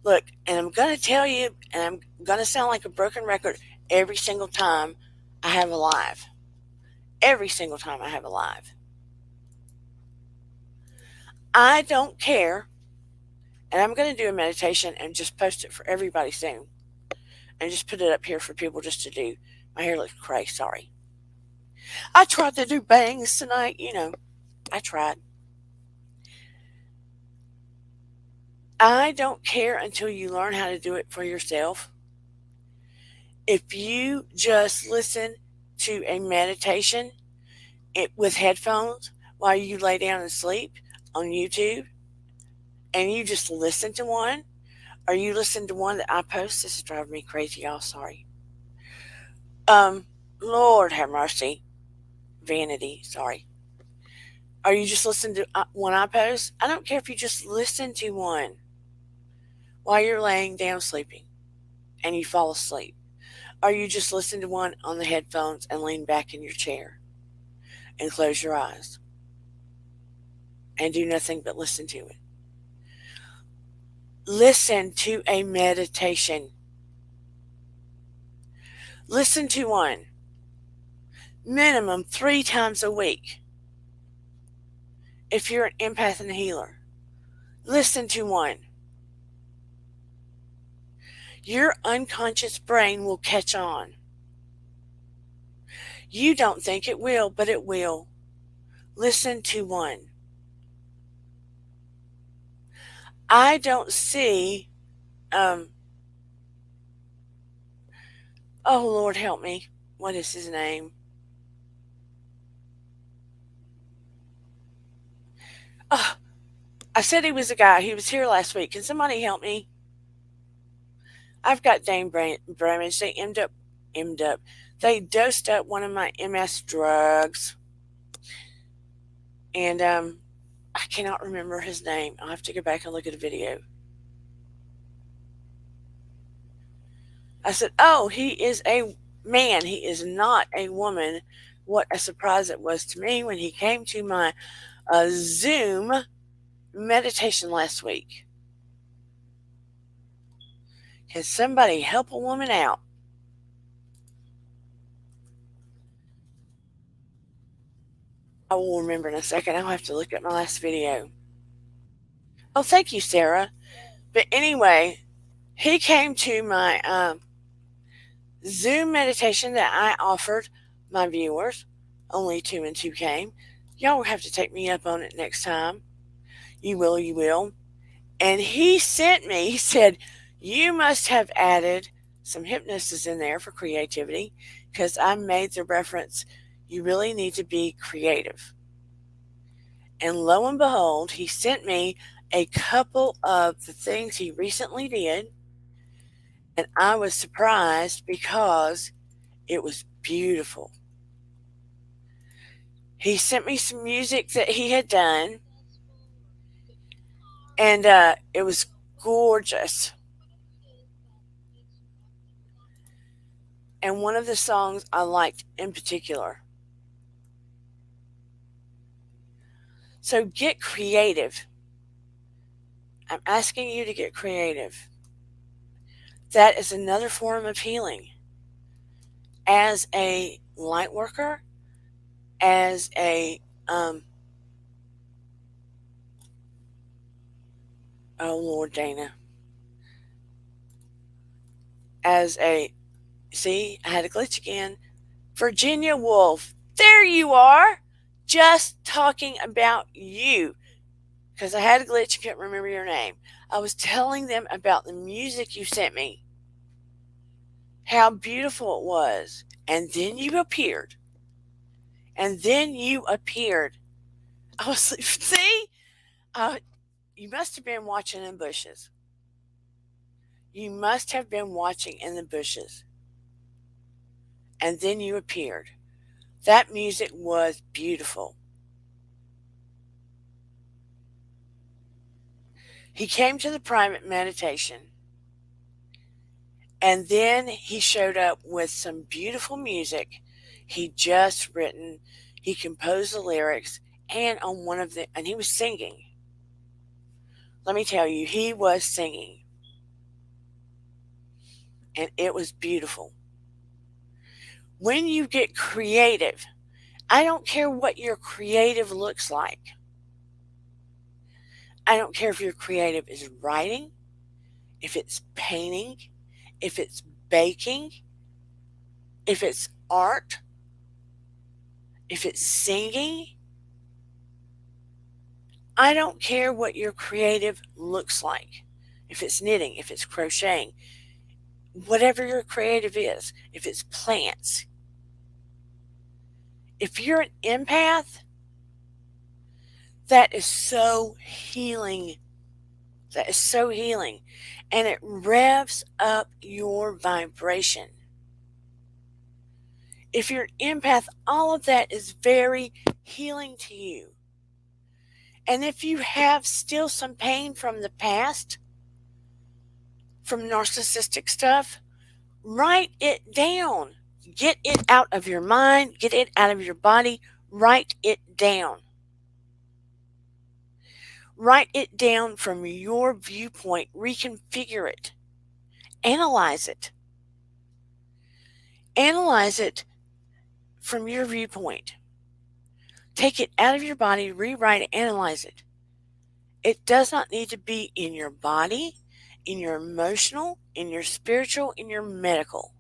Look, and I'm going to tell you, and I'm going to sound like a broken record every single time I have a live. Every single time I have a live. I don't care, and I'm going to do a meditation and just post it for everybody soon. And just put it up here for people just to do. My hair looks cray, sorry. I tried to do bangs tonight, I tried. I don't care until you learn how to do it for yourself. If you just listen to a meditation with headphones while you lay down and sleep on YouTube, and you just listen to one, or you listen to one that I post, this is driving me crazy, y'all, sorry. Lord have mercy. Vanity, sorry. Or you just listen to one I post, I don't care if you just listen to one while you're laying down sleeping and you fall asleep. Or you just listen to one on the headphones and lean back in your chair and close your eyes and do nothing but listen to it. Listen to a meditation. Listen to one minimum 3 times a week. If you're an empath and a healer, listen to one. Your unconscious brain will catch on. You don't think it will, but it will. Listen to one. I don't see, oh Lord help me, what is his name? Oh, I said he was a guy. He was here last week. Can somebody help me? I've got Dane Bramage. They dosed up one of my MS drugs. And I cannot remember his name. I'll have to go back and look at a video. I said, oh, he is a man. He is not a woman. What a surprise it was to me when he came to my Zoom meditation last week. Can somebody help a woman out? I will remember in a second. I'll have to look at my last video. Oh, thank you, Sarah. But anyway, he came to my Zoom meditation that I offered my viewers. Only 2 and 2 came. Y'all will have to take me up on it next time. You will, you will. And he said, you must have added some hypnosis in there for creativity, because I made the reference, you really need to be creative. And lo and behold, he sent me a couple of the things he recently did, and I was surprised because it was beautiful. He sent me some music that he had done, and it was gorgeous. And one of the songs I liked in particular. So get creative. I'm asking you to get creative. That is another form of healing. As a light worker, as a oh Lord, Dana, as a see, I had a glitch again. Virginia Woolf, there you are, just talking about you, because I had a glitch, I can't remember your name. I was telling them about the music you sent me, how beautiful it was, and then you appeared. And then you appeared. I was like, see, you must have been watching in bushes. You must have been watching in the bushes. And then you appeared. That music was beautiful. He came to the private meditation, and then he showed up with some beautiful music he'd just written. He composed the lyrics, and on one of the, and he was singing. Let me tell you, he was singing. And it was beautiful. When you get creative, I don't care what your creative looks like. I don't care if your creative is writing, if it's painting, if it's baking, if it's art, if it's singing. I don't care what your creative looks like. If it's knitting, if it's crocheting, whatever your creative is, if it's plants. If you're an empath, that is so healing. That is so healing. And it revs up your vibration. If you're an empath, all of that is very healing to you. And if you have still some pain from the past, from narcissistic stuff, write it down. Get it out of your mind, get it out of your body, write it down. Write it down from your viewpoint, reconfigure it, analyze it. Analyze it from your viewpoint. Take it out of your body, rewrite it, analyze it. It does not need to be in your body, in your emotional, in your spiritual, in your medical.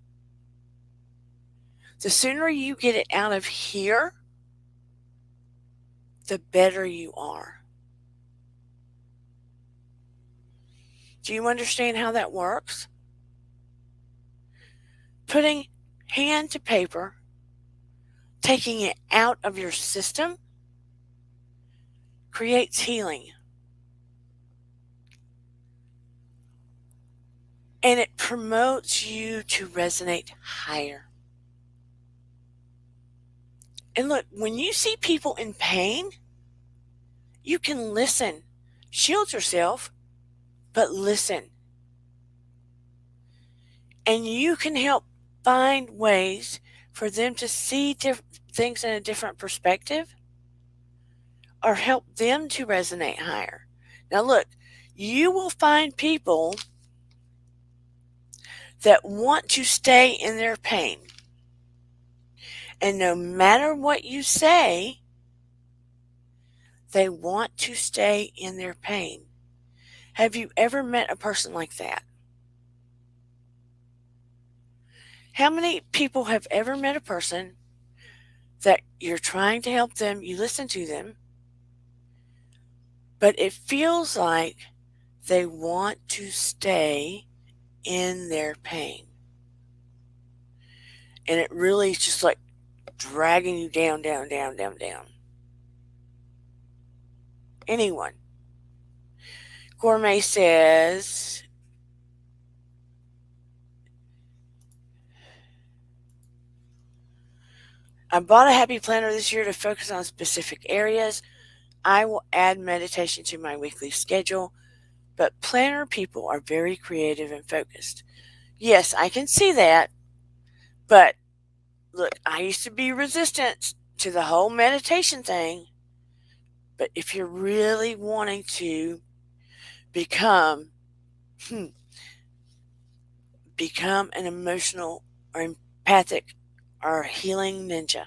The sooner you get it out of here, the better you are. Do you understand how that works? Putting hand to paper, taking it out of your system, creates healing. And it promotes you to resonate higher. And look, when you see people in pain, you can listen. Shield yourself, but listen. And you can help find ways for them to see things in a different perspective, or help them to resonate higher. Now look, you will find people that want to stay in their pain. And no matter what you say, they want to stay in their pain. Have you ever met a person like that? How many people have ever met a person that you're trying to help them, you listen to them, but it feels like they want to stay in their pain? And it really is just like dragging you down, down, down, down, down. Anyone. Gourmet says, I bought a happy planner this year to focus on specific areas. I will add meditation to my weekly schedule. But planner people are very creative and focused. Yes, I can see that. But look, I used to be resistant to the whole meditation thing. But if you're really wanting to become hmm, become an emotional or empathic or healing ninja,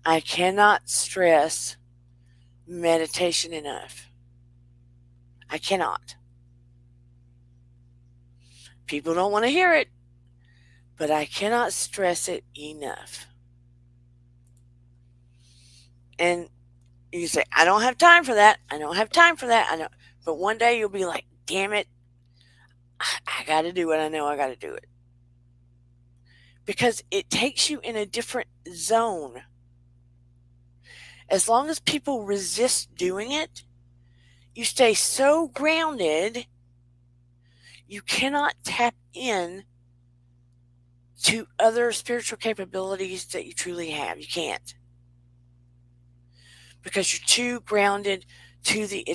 I cannot stress meditation enough. I cannot. People don't want to hear it, but I cannot stress it enough. And you say, I don't have time for that. I don't have time for that. I know. But one day you'll be like, damn it, I got to do it. I know I got to do it. Because it takes you in a different zone. As long as people resist doing it, you stay so grounded, you cannot tap in to other spiritual capabilities that you truly have. You can't. Because you're too grounded to the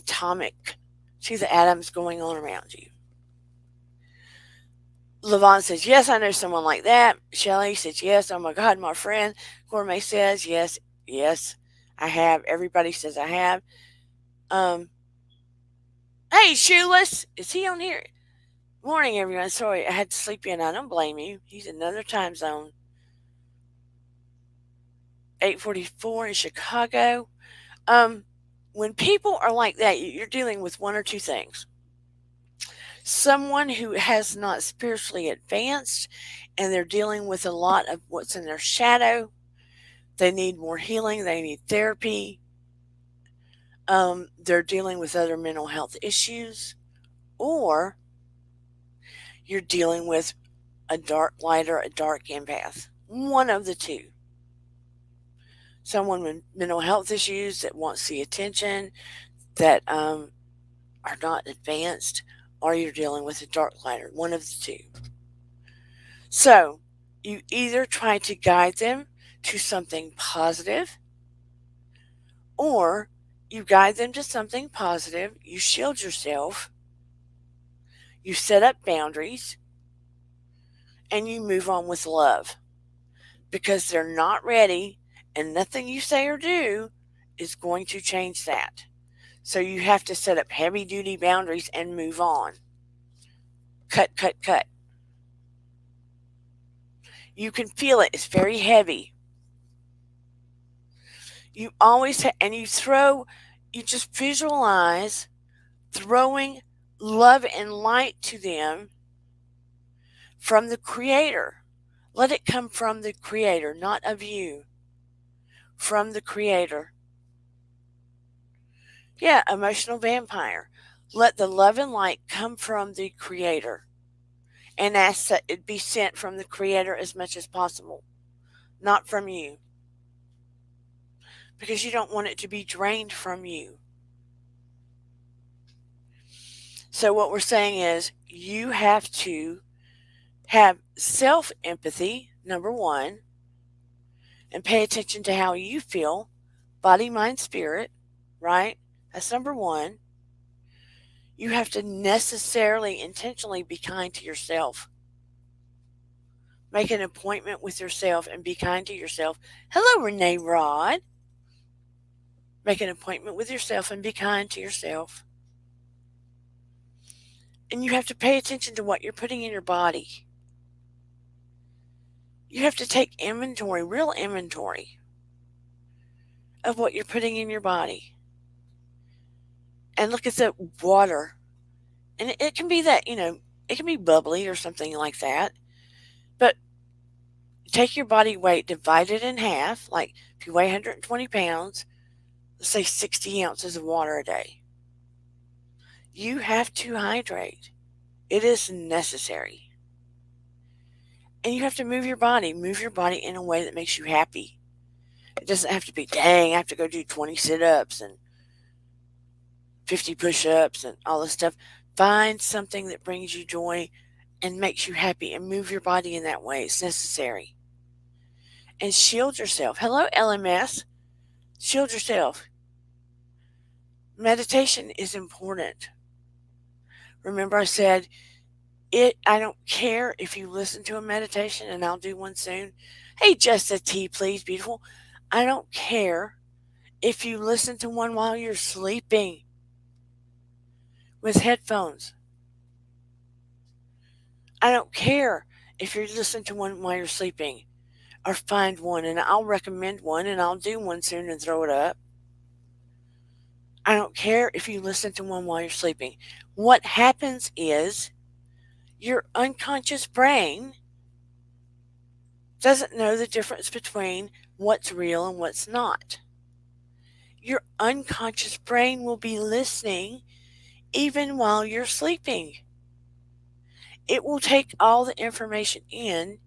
atoms going on around you. Levon says, yes, I know someone like that. Shelley says, yes, oh my God, my friend. Gourmet says, yes, I have. Everybody says I have. Hey, Shoeless, is he on here? Morning, everyone. Sorry, I had to sleep in. I don't blame you. He's another time zone. 8:44 in Chicago. When people are like that, you're dealing with one or two things. Someone who has not spiritually advanced and they're dealing with a lot of what's in their shadow. They need more healing. They need therapy. They're dealing with other mental health issues. Or you're dealing with a dark light or a dark empath. One of the two. Someone with mental health issues that wants the attention, that are not advanced, or you're dealing with a dark lighter. One of the two. So you either try to guide them to something positive, or you guide them to something positive, you shield yourself, you set up boundaries, and you move on with love. Because they're not ready, and nothing you say or do is going to change that. So you have to set up heavy duty boundaries and move on. Cut, cut, cut. You can feel it. It's very heavy. You always and you just visualize throwing love and light to them from the Creator. Let it come from the Creator, not of you. From the Creator. Yeah, emotional vampire. Let the love and light come from the Creator. And ask that it be sent from the Creator as much as possible, not from you. Because you don't want it to be drained from you. So what we're saying is you have to have self-empathy, number one, and pay attention to how you feel, body, mind, spirit, right? That's number one. You have to necessarily, intentionally be kind to yourself. Make an appointment with yourself and be kind to yourself. Hello, Renee Rod. Make an appointment with yourself and be kind to yourself. And you have to pay attention to what you're putting in your body. You have to take inventory, real inventory, of what you're putting in your body. And look at the water. And it can be that, it can be bubbly or something like that. But take your body weight, divide it in half. Like if you weigh 120 pounds, let's say 60 ounces of water a day. You have to hydrate. It is necessary. And you have to move your body. Move your body in a way that makes you happy. It doesn't have to be, dang, I have to go do 20 sit-ups and 50 push-ups and all this stuff. Find something that brings you joy and makes you happy and move your body in that way. It's necessary. And shield yourself. Hello, LMS. Shield yourself. Meditation is important. Remember I said I don't care if you listen to a meditation, and I'll do one soon. Hey, just a tea, please, beautiful. I don't care if you listen to one while you're sleeping with headphones. I don't care if you listen to one while you're sleeping, or find one, and I'll recommend one, and I'll do one soon and throw it up. I don't care if you listen to one while you're sleeping. What happens is your unconscious brain doesn't know the difference between what's real and what's not. Your unconscious brain will be listening even while you're sleeping. It will take all the information in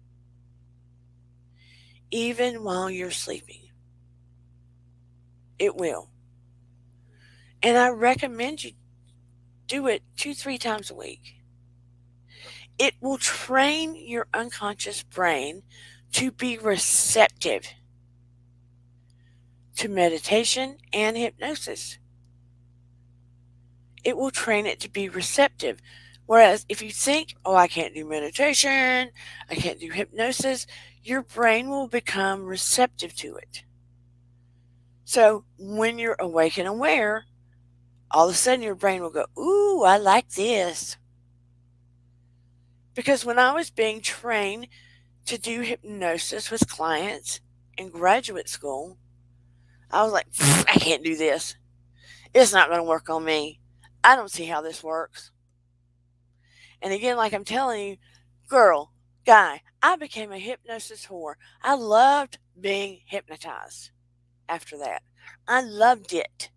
even while you're sleeping. It will. And I recommend you do it 2-3 times a week. It will train your unconscious brain to be receptive to meditation and hypnosis. It will train it to be receptive. Whereas if you think, oh, I can't do meditation, I can't do hypnosis, your brain will become receptive to it. So when you're awake and aware, all of a sudden your brain will go, ooh, I like this. Because when I was being trained to do hypnosis with clients in graduate school, I was like, I can't do this. It's not going to work on me. I don't see how this works. And again, like I'm telling you, girl, guy, I became a hypnosis whore. I loved being hypnotized after that. I loved it.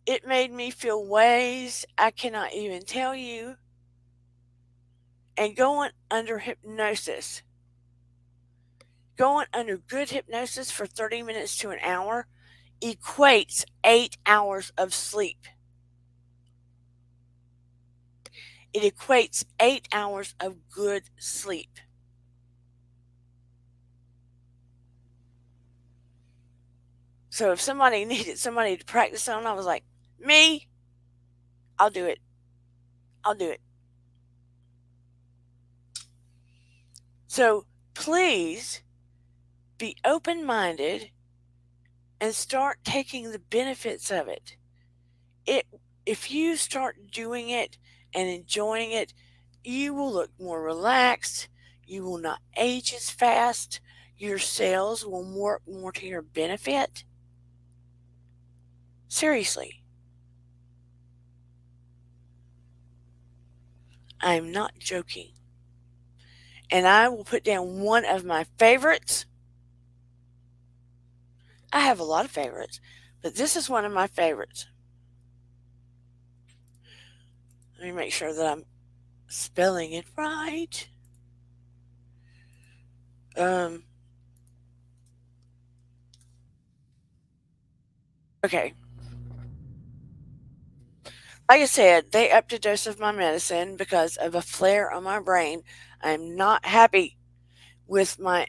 It made me feel ways I cannot even tell you. And going under hypnosis, going under good hypnosis for 30 minutes to an hour equates 8 hours of sleep. It equates 8 hours of good sleep. So if somebody needed somebody to practice on, I was like, me, I'll do it. I'll do it. So please be open-minded and start taking the benefits of it. If you start doing it and enjoying it, you will look more relaxed. You will not age as fast. Your cells will work more to your benefit. Seriously. I'm not joking. And I will put down one of my favorites. I have a lot of favorites, but this is one of my favorites. Let me make sure that I'm spelling it right. Okay. Like I said, they upped a dose of my medicine because of a flare on my brain. I'm not happy with my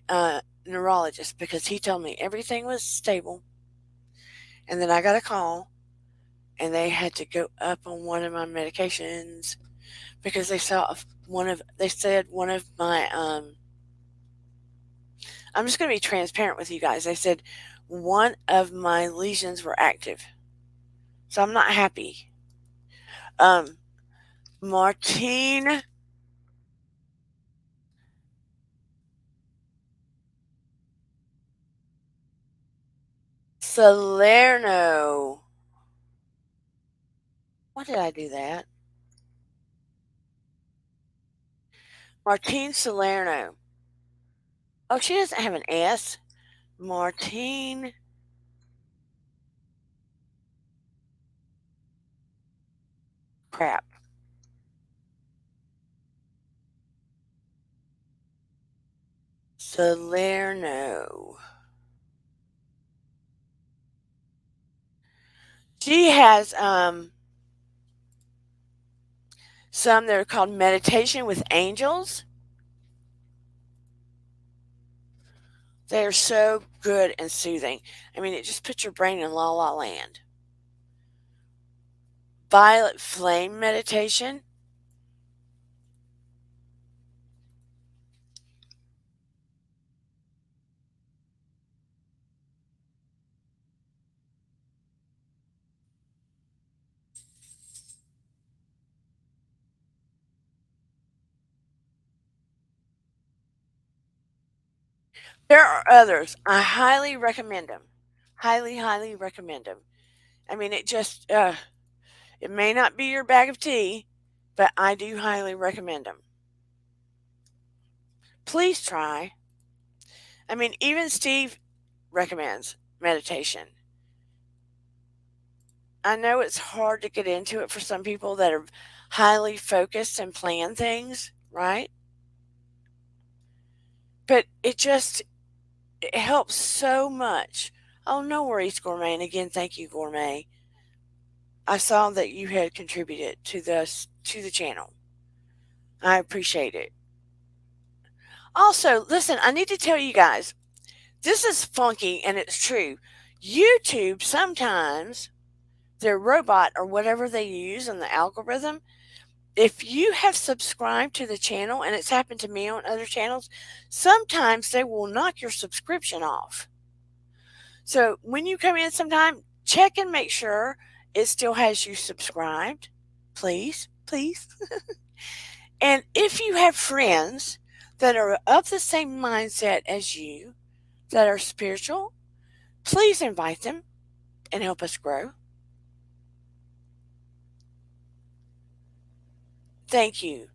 neurologist because he told me everything was stable. And then I got a call and they had to go up on one of my medications because they said one of my I'm just going to be transparent with you guys. They said one of my lesions were active. So I'm not happy. Martine Salerno. Why did I do that? Martine Salerno. Oh, she doesn't have an S. Martine. Crap. Salerno. She has some that are called Meditation with Angels. They are so good and soothing. I mean, it just puts your brain in la la land. violet flame meditation. There are others. I highly recommend them. Highly, highly recommend them. I mean, it may not be your bag of tea, but I do highly recommend them. Please try. I mean, even Steve recommends meditation. I know it's hard to get into it for some people that are highly focused and plan things, right? But it helps so much. Oh, no worries, Gourmet. And again, thank you, Gourmet. I saw that you had contributed to the channel. I appreciate it. Also, listen, I need to tell you guys, this is funky and it's true. YouTube sometimes, their robot or whatever they use in the algorithm, if you have subscribed to the channel, and it's happened to me on other channels, sometimes they will knock your subscription off. So when you come in sometime, check and make sure it still has you subscribed. Please, please. And if you have friends that are of the same mindset as you, that are spiritual, please invite them and help us grow. Thank you.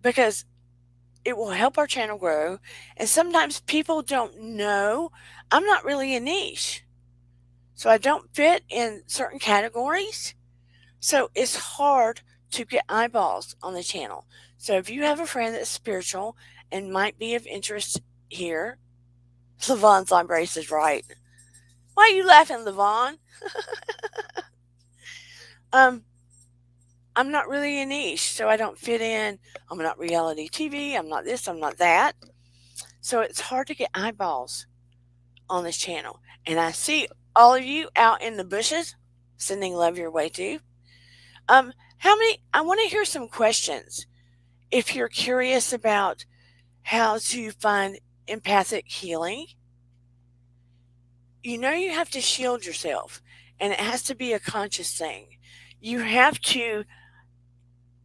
Because it will help our channel grow. And sometimes people don't know I'm not really a niche. So I don't fit in certain categories. So it's hard to get eyeballs on the channel. So if you have a friend that's spiritual and might be of interest here, Levon's Embrace is right. Why are you laughing, Levon? I'm not really a niche, so I don't fit in. I'm not reality TV. I'm not this. I'm not that. So it's hard to get eyeballs on this channel. And I see all of you out in the bushes sending love your way too. How many? I want to hear some questions. If you're curious about how to find empathic healing, you know you have to shield yourself, and it has to be a conscious thing. You have to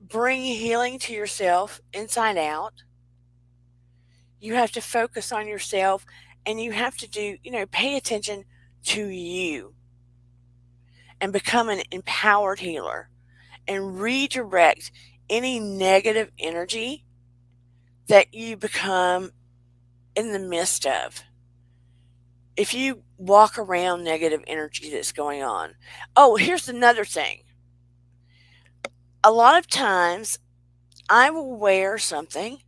bring healing to yourself inside out. You have to focus on yourself, and you have to pay attention to you and become an empowered healer and redirect any negative energy that you become in the midst of. If you walk around negative energy that's going on. Oh, here's another thing. A lot of times I will wear something.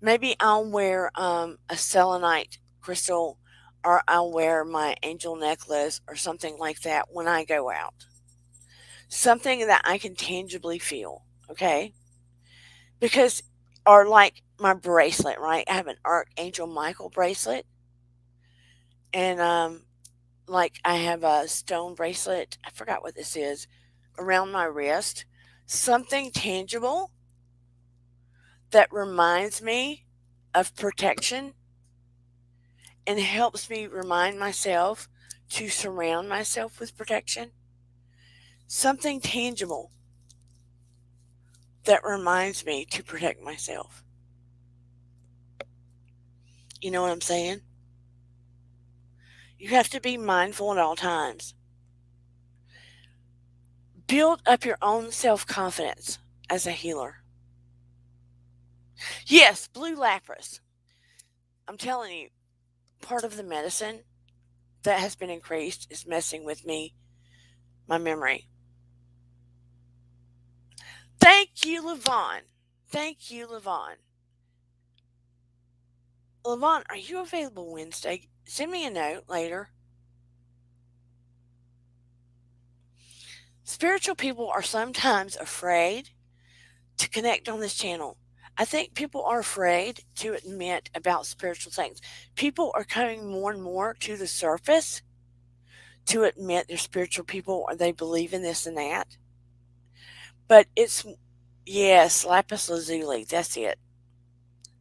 Maybe I'll wear a selenite crystal, or I'll wear my angel necklace or something like that when I go out. Something that I can tangibly feel, okay? Because, or like my bracelet, right? I have an Archangel Michael bracelet. And like I have a stone bracelet, I forgot what this is, around my wrist. Something tangible that reminds me of protection and helps me remind myself to surround myself with protection. Something tangible that reminds me to protect myself. You know what I'm saying? You have to be mindful at all times. Build up your own self-confidence as a healer. Yes, blue lapras. I'm telling you, part of the medicine that has been increased is messing with my memory. Thank you, Levon. Thank you, Levon. Levon, are you available Wednesday? Send me a note later. Spiritual people are sometimes afraid to connect on this channel. I think people are afraid to admit about spiritual things. People are coming more and more to the surface to admit they're spiritual people or they believe in this and that. But it's, yes, lapis lazuli, that's it.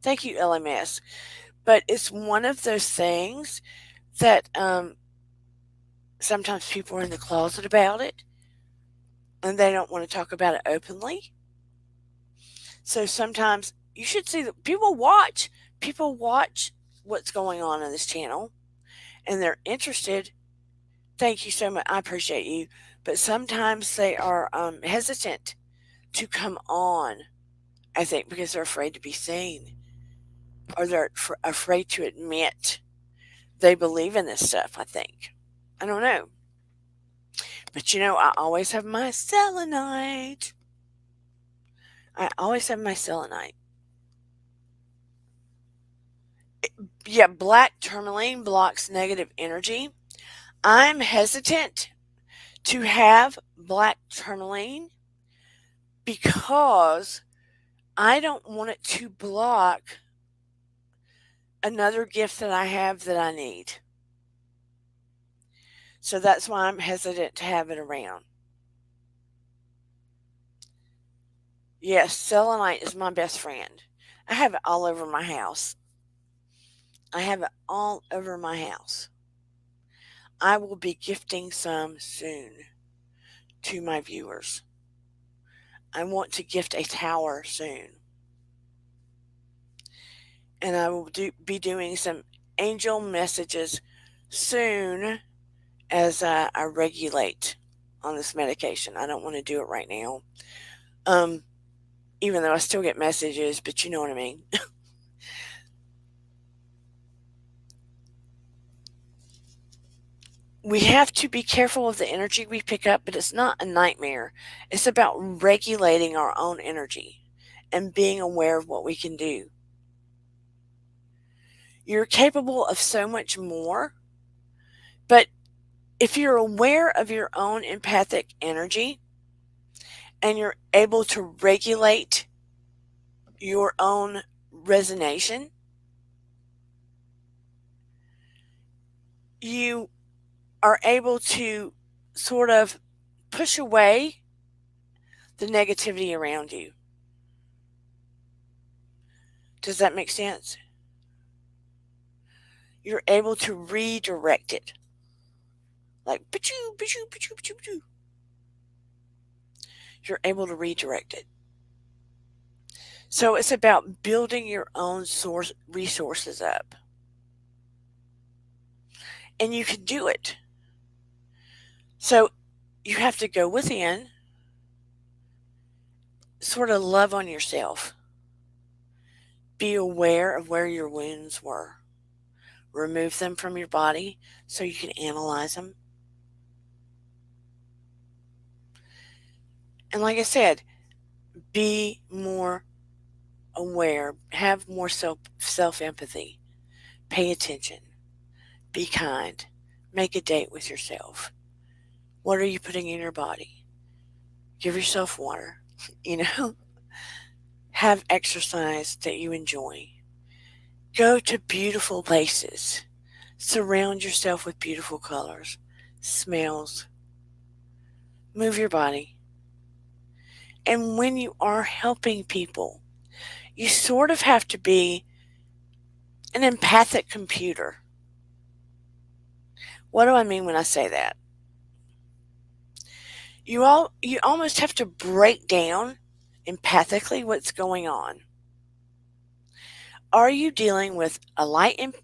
Thank you, LMS. But it's one of those things that sometimes people are in the closet about it and they don't want to talk about it openly. So sometimes you should see that people watch what's going on this channel and they're interested. Thank you so much. I appreciate you. But sometimes they are hesitant to come on, I think, because they're afraid to be seen or they're afraid to admit they believe in this stuff, I think. I don't know. But I always have my selenite. I always have my selenite. Yeah, black tourmaline blocks negative energy. I'm hesitant to have black tourmaline because I don't want it to block another gift that I have that I need. So that's why I'm hesitant to have it around. Yes, selenite is my best friend. I have it all over my house. I have it all over my house. I will be gifting some soon to my viewers. I want to gift a tower soon. And I will be doing some angel messages soon as I regulate on this medication. I don't want to do it right now. Even though I still get messages, but you know what I mean. We have to be careful of the energy we pick up, but it's not a nightmare. It's about regulating our own energy and being aware of what we can do. You're capable of so much more, but if you're aware of your own empathic energy and you're able to regulate your own resonation, you are able to sort of push away the negativity around you. Does that make sense? You're able to redirect it. Like, ba-choo, ba-choo, ba-choo, ba-choo, ba-choo. You're able to redirect it. So it's about building your own resources up. And you can do it. So you have to go within, sort of love on yourself. Be aware of where your wounds were. Remove them from your body so you can analyze them. And like I said, be more aware, have more self-empathy, pay attention, be kind, make a date with yourself. What are you putting in your body? Give yourself water, have exercise that you enjoy. Go to beautiful places. Surround yourself with beautiful colors, smells. Move your body. And when you are helping people, you sort of have to be an empathic computer. What do I mean when I say that? You almost have to break down empathically what's going on. Are you dealing with a lightness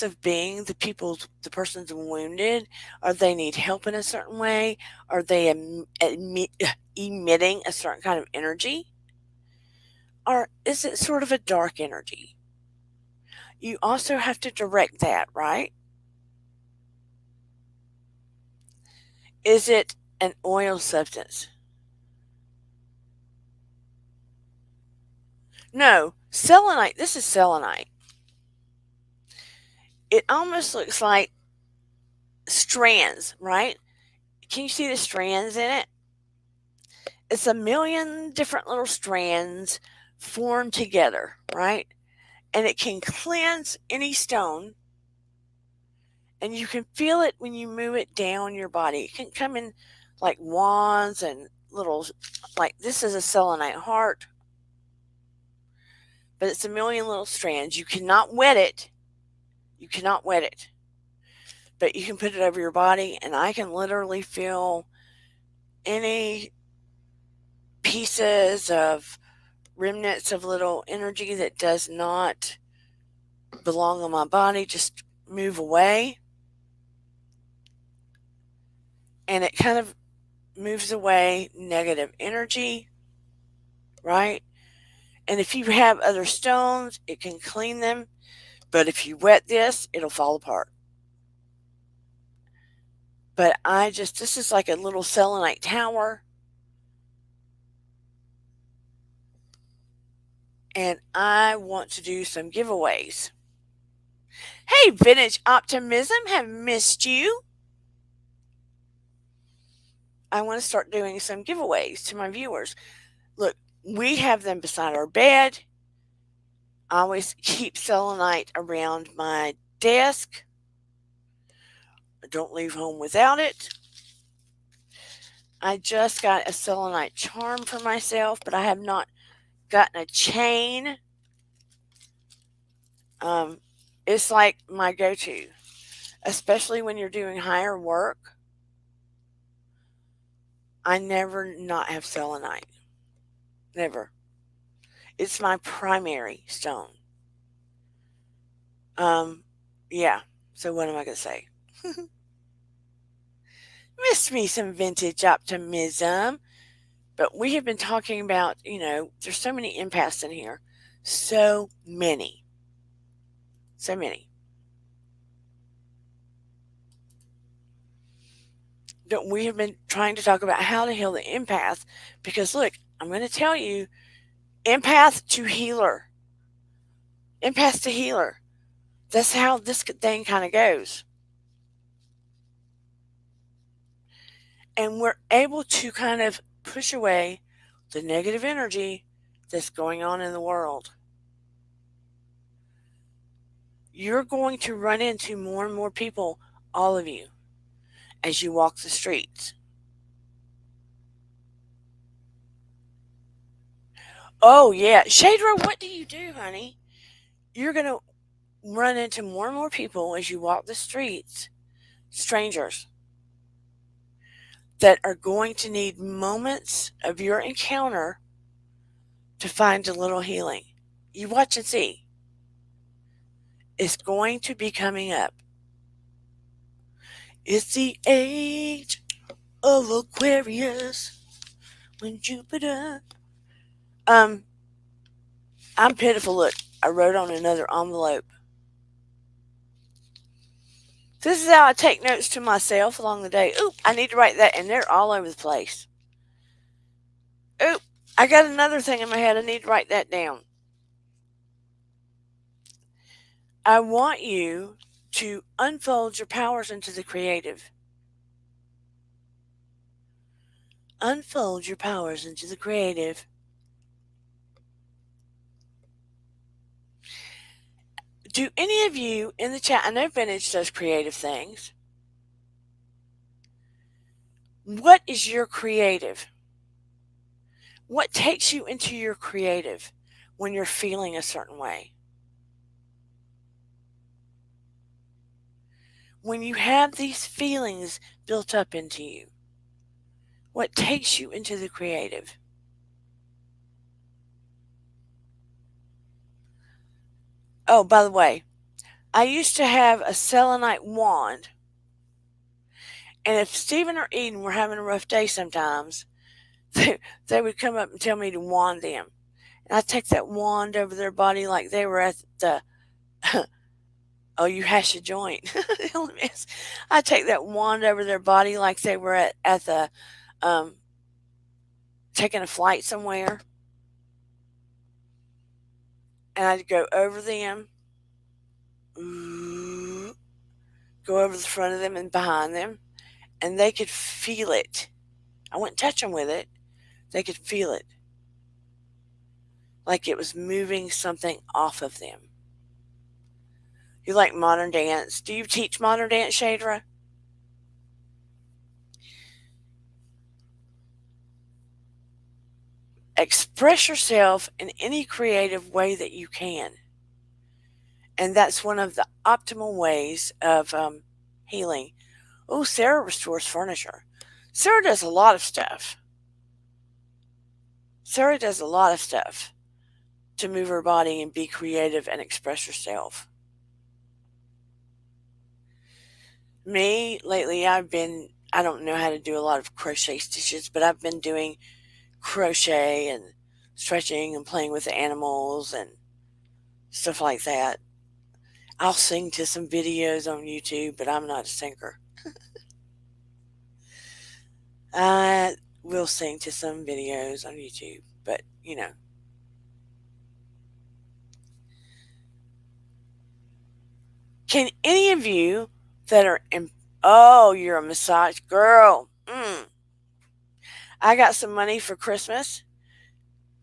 of being, the person's wounded, or they need help in a certain way, are they emitting a certain kind of energy, or is it sort of a dark energy? You also have to direct that, right? Is it an oil substance? No, selenite. This is selenite. It almost looks like strands, right? Can you see the strands in it? It's a million different little strands formed together, right? And it can cleanse any stone And you can feel it when you move it down your body. It can come in like wands and little, like this is a selenite heart, but it's a million little strands. You cannot wet it. You cannot wet it. But you can put it over your body, and I can literally feel any pieces of remnants of little energy that does not belong on my body just move away. And it kind of moves away negative energy, right? And if you have other stones, it can clean them. But if you wet this, it'll fall apart. But this is like a little selenite tower. And I want to do some giveaways. Hey, Vintage Optimism, have missed you. I want to start doing some giveaways to my viewers. Look, we have them beside our bed. I always keep selenite around my desk. I don't leave home without it. I just got a selenite charm for myself, but I have not gotten a chain. It's like my go-to, especially when you're doing higher work. I never not have selenite. Never. It's my primary stone. Yeah. So what am I going to say? Miss me some vintage optimism. But we have been talking about, there's so many empaths in here. So many. So many. We have been trying to talk about how to heal the empath because, look, I'm going to tell you, empath to healer. Empath to healer. That's how this thing kind of goes. And we're able to kind of push away the negative energy that's going on in the world. You're going to run into more and more people, all of you, as you walk the streets. Oh, yeah. Shadra, what do you do, honey? You're going to run into more and more people as you walk the streets, strangers, that are going to need moments of your encounter to find a little healing. You watch and see. It's going to be coming up. It's the age of Aquarius when Jupiter. I'm pitiful. Look, I wrote on another envelope. This is how I take notes to myself along the day. Oop, I need to write that, and they're all over the place. Oop, I got another thing in my head. I need to write that down. I want you to unfold your powers into the creative. Unfold your powers into the creative. Do any of you in the chat, I know Vintage does creative things. What is your creative? What takes you into your creative when you're feeling a certain way? When you have these feelings built up into you, what takes you into the creative? Oh, by the way, I used to have a selenite wand. And if Stephen or Eden were having a rough day sometimes, they would come up and tell me to wand them. And I'd take that wand over their body like they were at the, oh, you hash a joint. I'd take that wand over their body like they were at the, taking a flight somewhere. And I'd go over them, go over the front of them and behind them, and they could feel it. I wouldn't touch them with it. They could feel it. Like it was moving something off of them. You like modern dance. Do you teach modern dance, Shadra? Express yourself in any creative way that you can. And that's one of the optimal ways of healing. Oh, Sarah restores furniture. Sarah does a lot of stuff. Sarah does a lot of stuff to move her body and be creative and express herself. Me, lately, I don't know how to do a lot of crochet stitches, but I've been doing crochet and stretching and playing with the animals and stuff like that. I'll sing to some videos on YouTube, but I'm not a singer. I will sing to some videos on YouTube, but you know. Can any of you that are in, oh, you're a massage girl. I got some money for Christmas.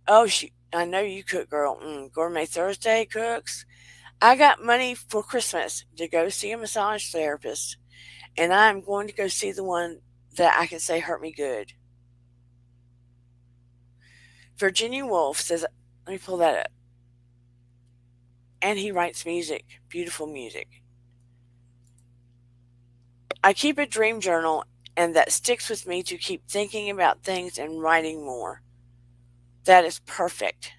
Oh, I know you cook, girl. Gourmet Thursday cooks. I got money for Christmas to go see a massage therapist, and I'm going to go see the one that I can say hurt me good. Virginia Woolf says, let me pull that up. And he writes music, beautiful music. I keep a dream journal, and that sticks with me to keep thinking about things and writing more. That is perfect.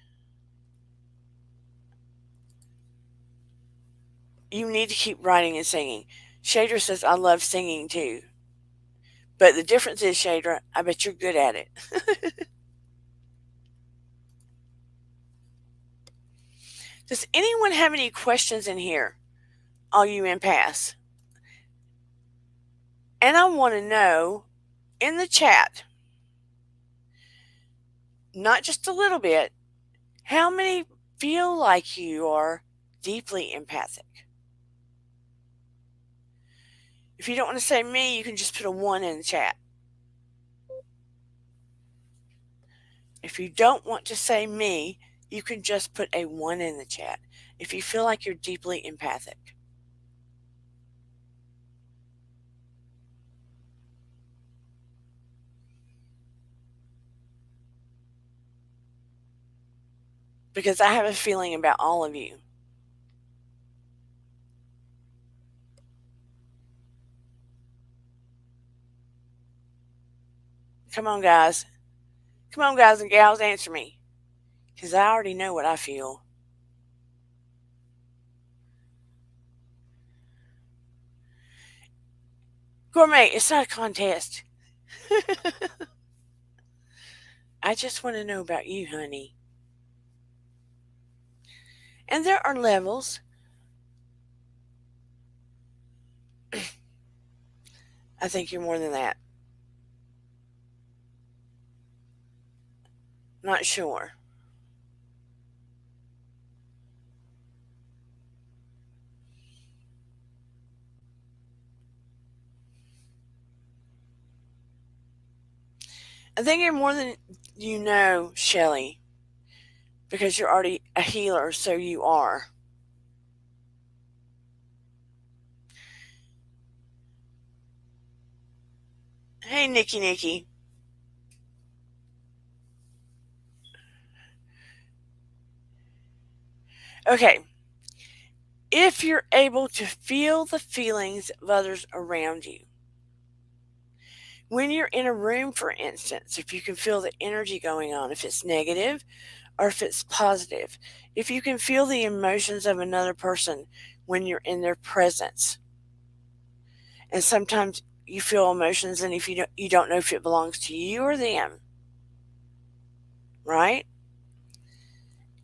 You need to keep writing and singing. Shader says, I love singing too. But the difference is, Shader, I bet you're good at it. Does anyone have any questions in here? All you empaths. And I want to know in the chat, not just a little bit, how many feel like you are deeply empathic? If you don't want to say me, you can just put a 1 in the chat. If you don't want to say me, you can just put a 1 in the chat if you feel like you're deeply empathic. Because I have a feeling about all of you. Come on, guys. Come on, guys and gals, answer me. Because I already know what I feel. Gourmet, it's not a contest. I just want to know about you, honey. And there are levels. I think you're more than that. Not sure. I think you're more than you know, Shelley, because you're already a healer, so you are. Hey, Nikki. Okay. If you're able to feel the feelings of others around you, when you're in a room, for instance, if you can feel the energy going on, if it's negative or if it's positive, if you can feel the emotions of another person when you're in their presence, and sometimes you feel emotions, and if you don't know if it belongs to you or them, right?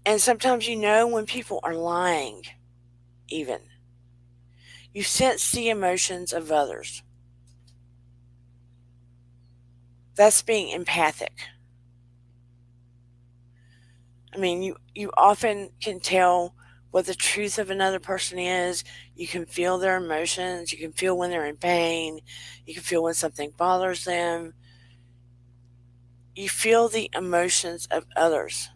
And sometimes you know when people are lying, even. You sense the emotions of others. That's being empathic. I mean, you often can tell what the truth of another person is. You can feel their emotions. You can feel when they're in pain. You can feel when something bothers them. You feel the emotions of others.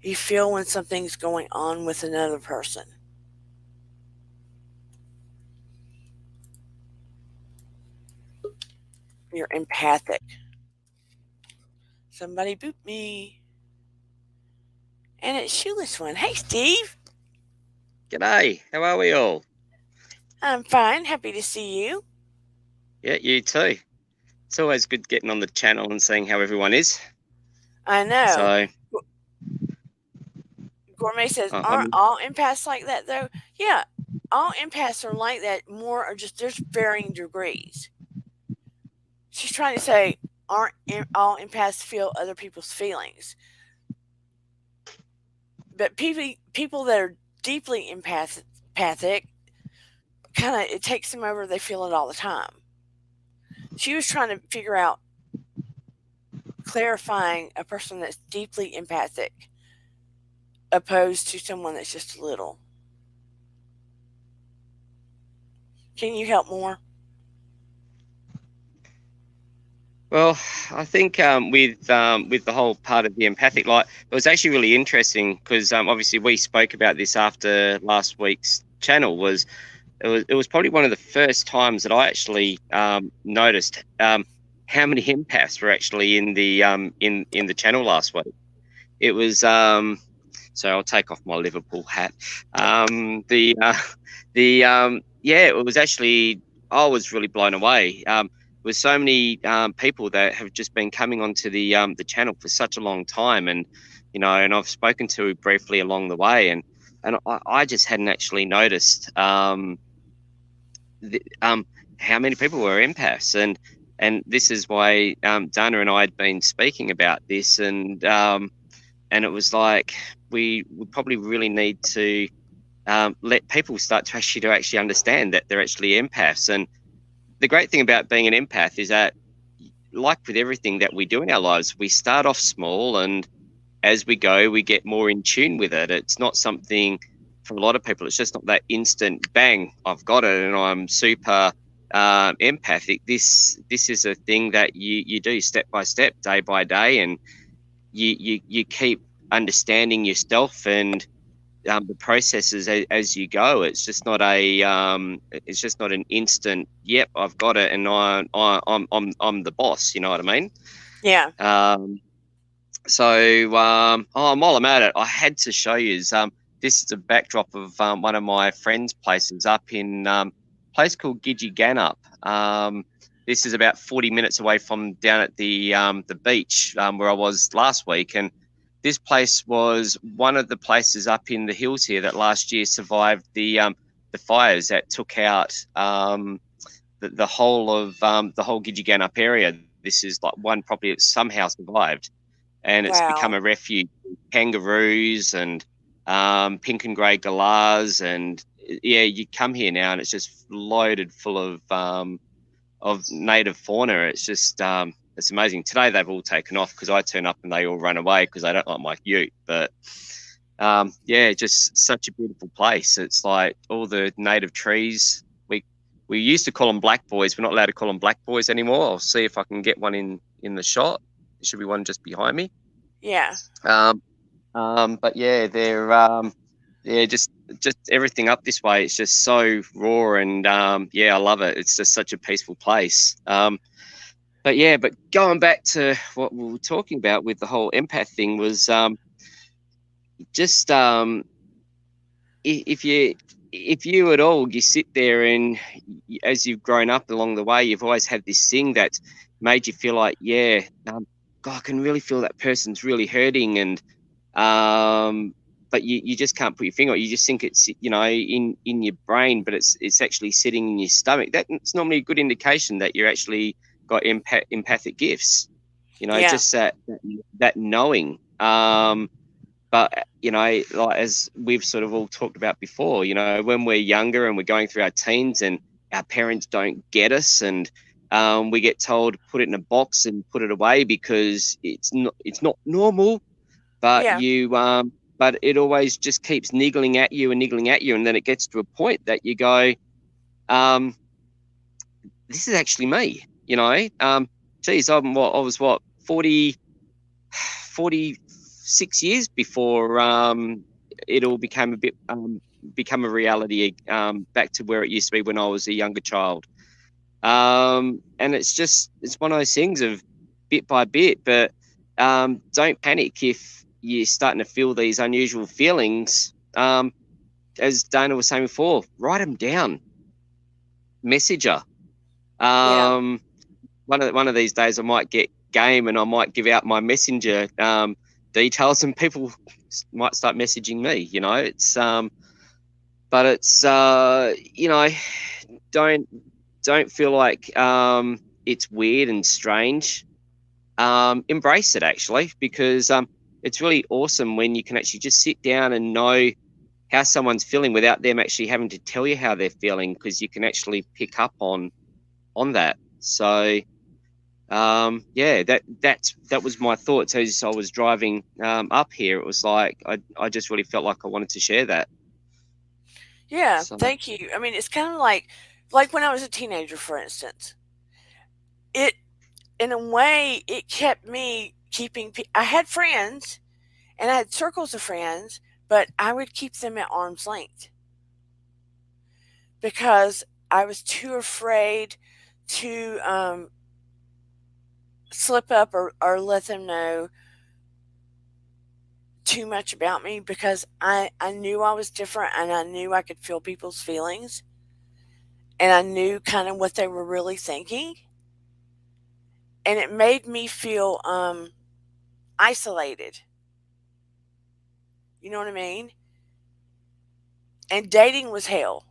You feel when something's going on with another person. You're empathic. Somebody boop me. And it's Shoeless One. Hey, Steve. G'day, how are we all? I'm fine. Happy to see you. Yeah, you too. It's always good getting on the channel and seeing how everyone is. I know. So, Gourmet says, I aren't mean, all empaths like that, though? Yeah, all empaths are like that. More are just, there's varying degrees. She's trying to say, aren't all empaths feel other people's feelings? But people that are deeply empathic, kind of, it takes them over. They feel it all the time. She was trying to figure out clarifying a person that's deeply empathic opposed to someone that's just a little. Can you help more? well, I think with the whole part of the empathic, like it was actually really interesting because obviously we spoke about this after last week's channel. It was probably one of the first times that I actually noticed how many empaths were actually in the channel last week. It was so I'll take off my Liverpool hat. Yeah, it was actually I was really blown away. With so many people that have just been coming onto the channel for such a long time, and and I've spoken to briefly along the way, and I just hadn't actually noticed the, how many people were empaths, and this is why Dana and I had been speaking about this, and it was like we probably really need to let people start to actually understand that they're actually empaths. And the great thing about being an empath is that, like with everything that we do in our lives, we start off small, and as we go, we get more in tune with it. It's not something for a lot of people. It's just not that instant bang. I've got it, and I'm super empathic. This is a thing that you do step by step, day by day, and you keep understanding yourself and the processes as you go. It's just not an instant. Yep, I've got it, and I'm the boss. You know what I mean? Yeah. Um, while I'm at it, I had to show you. This is a backdrop of one of my friends' places up in a place called Gidgegannup. This is about 40 minutes away from down at the beach where I was last week, and this place was one of the places up in the hills here that last year survived the fires that took out the whole of the whole Gidgegannup area. This is like one property that somehow survived, and it's become Wow. a refuge for kangaroos and pink and grey galahs, and yeah, you come here now and it's just loaded full of native fauna. It's just it's amazing. Today they've all taken off because I turn up and they all run away because they don't like my ute. But yeah, just such a beautiful place. It's like all the native trees. We used to call them black boys. We're not allowed to call them black boys anymore. I'll see if I can get one in the shot. There should be one just behind me. Yeah. Um, but yeah, they're yeah, just everything up this way. It's just so raw, and yeah, I love it. It's just such a peaceful place. But yeah, but going back to what we were talking about with the whole empath thing was just if you at all you sit there and as you've grown up along the way, you've always had this thing that made you feel like, yeah, God, I can really feel that person's really hurting, and but you just can't put your finger on it. You just think it's in your brain, but it's actually sitting in your stomach. That's normally a good indication that you're actually got empathic gifts. Yeah. Just that knowing. But like as we've sort of all talked about before, when we're younger and we're going through our teens and our parents don't get us, and we get told to put it in a box and put it away because it's not normal. But Yeah. but it always just keeps niggling at you and niggling at you, and then it gets to a point that you go, um, this is actually me. Geez, I was what 46 years before it all become a reality, back to where it used to be when I was a younger child. And it's one of those things of bit by bit. But don't panic if you're starting to feel these unusual feelings. As Dana was saying before, write them down, message her. Yeah. One of these days, I might get game and I might give out my messenger details, and people might start messaging me. But it's don't feel like it's weird and strange. Embrace it actually, because it's really awesome when you can actually just sit down and know how someone's feeling without them actually having to tell you how they're feeling, because you can actually pick up on that. So yeah, that was my thoughts as I was driving up here. It was like I just really felt like I wanted to share that. Yeah. So Thank you. I mean, it's kind of like when I was a teenager, for instance. It in a way it kept me keeping. I had friends and I had circles of friends, but I would keep them at arm's length because I was too afraid to slip up or let them know too much about me because I knew I was different and I knew I could feel people's feelings and I knew kind of what they were really thinking. And it made me feel isolated. You know what I mean? And dating was hell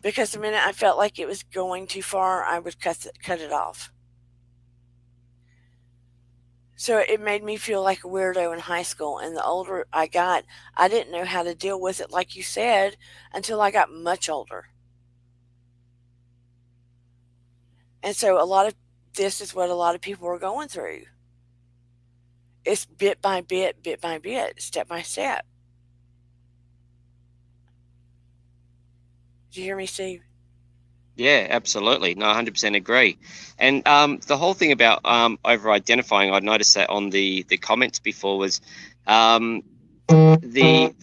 because the minute I felt like it was going too far, I would cut it off. So it made me feel like a weirdo in high school. And the older I got, I didn't know how to deal with it, like you said, until I got much older. And so a lot of this is what a lot of people are going through. It's bit by bit, step by step. Do you hear me, Steve? yeah, absolutely, no, 100% agree. And the whole thing about over identifying, I noticed that on the comments before was um, the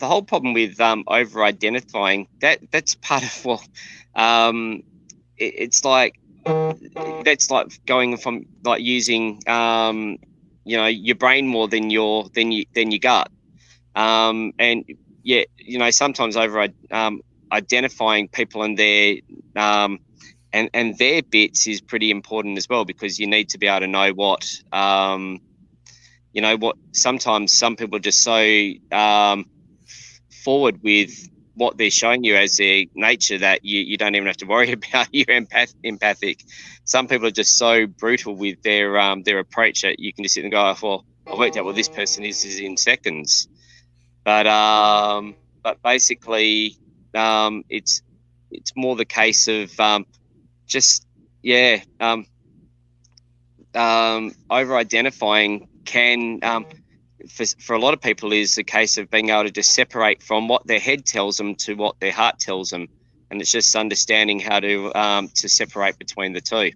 whole problem with over identifying, that's part of it's like that's like going from like using your brain more than your gut. And yeah, sometimes over identifying people and their um, and their bits is pretty important as well, because you need to be able to know what sometimes some people are just so forward with what they're showing you as their nature that you don't even have to worry about your empathic. Some people are just so brutal with their approach that you can just sit and go, oh, well, I worked out what this person is in seconds. But basically, it's more the case of just yeah, over identifying can for a lot of people is a case of being able to just separate from what their head tells them to what their heart tells them, and it's just understanding how to separate between the two.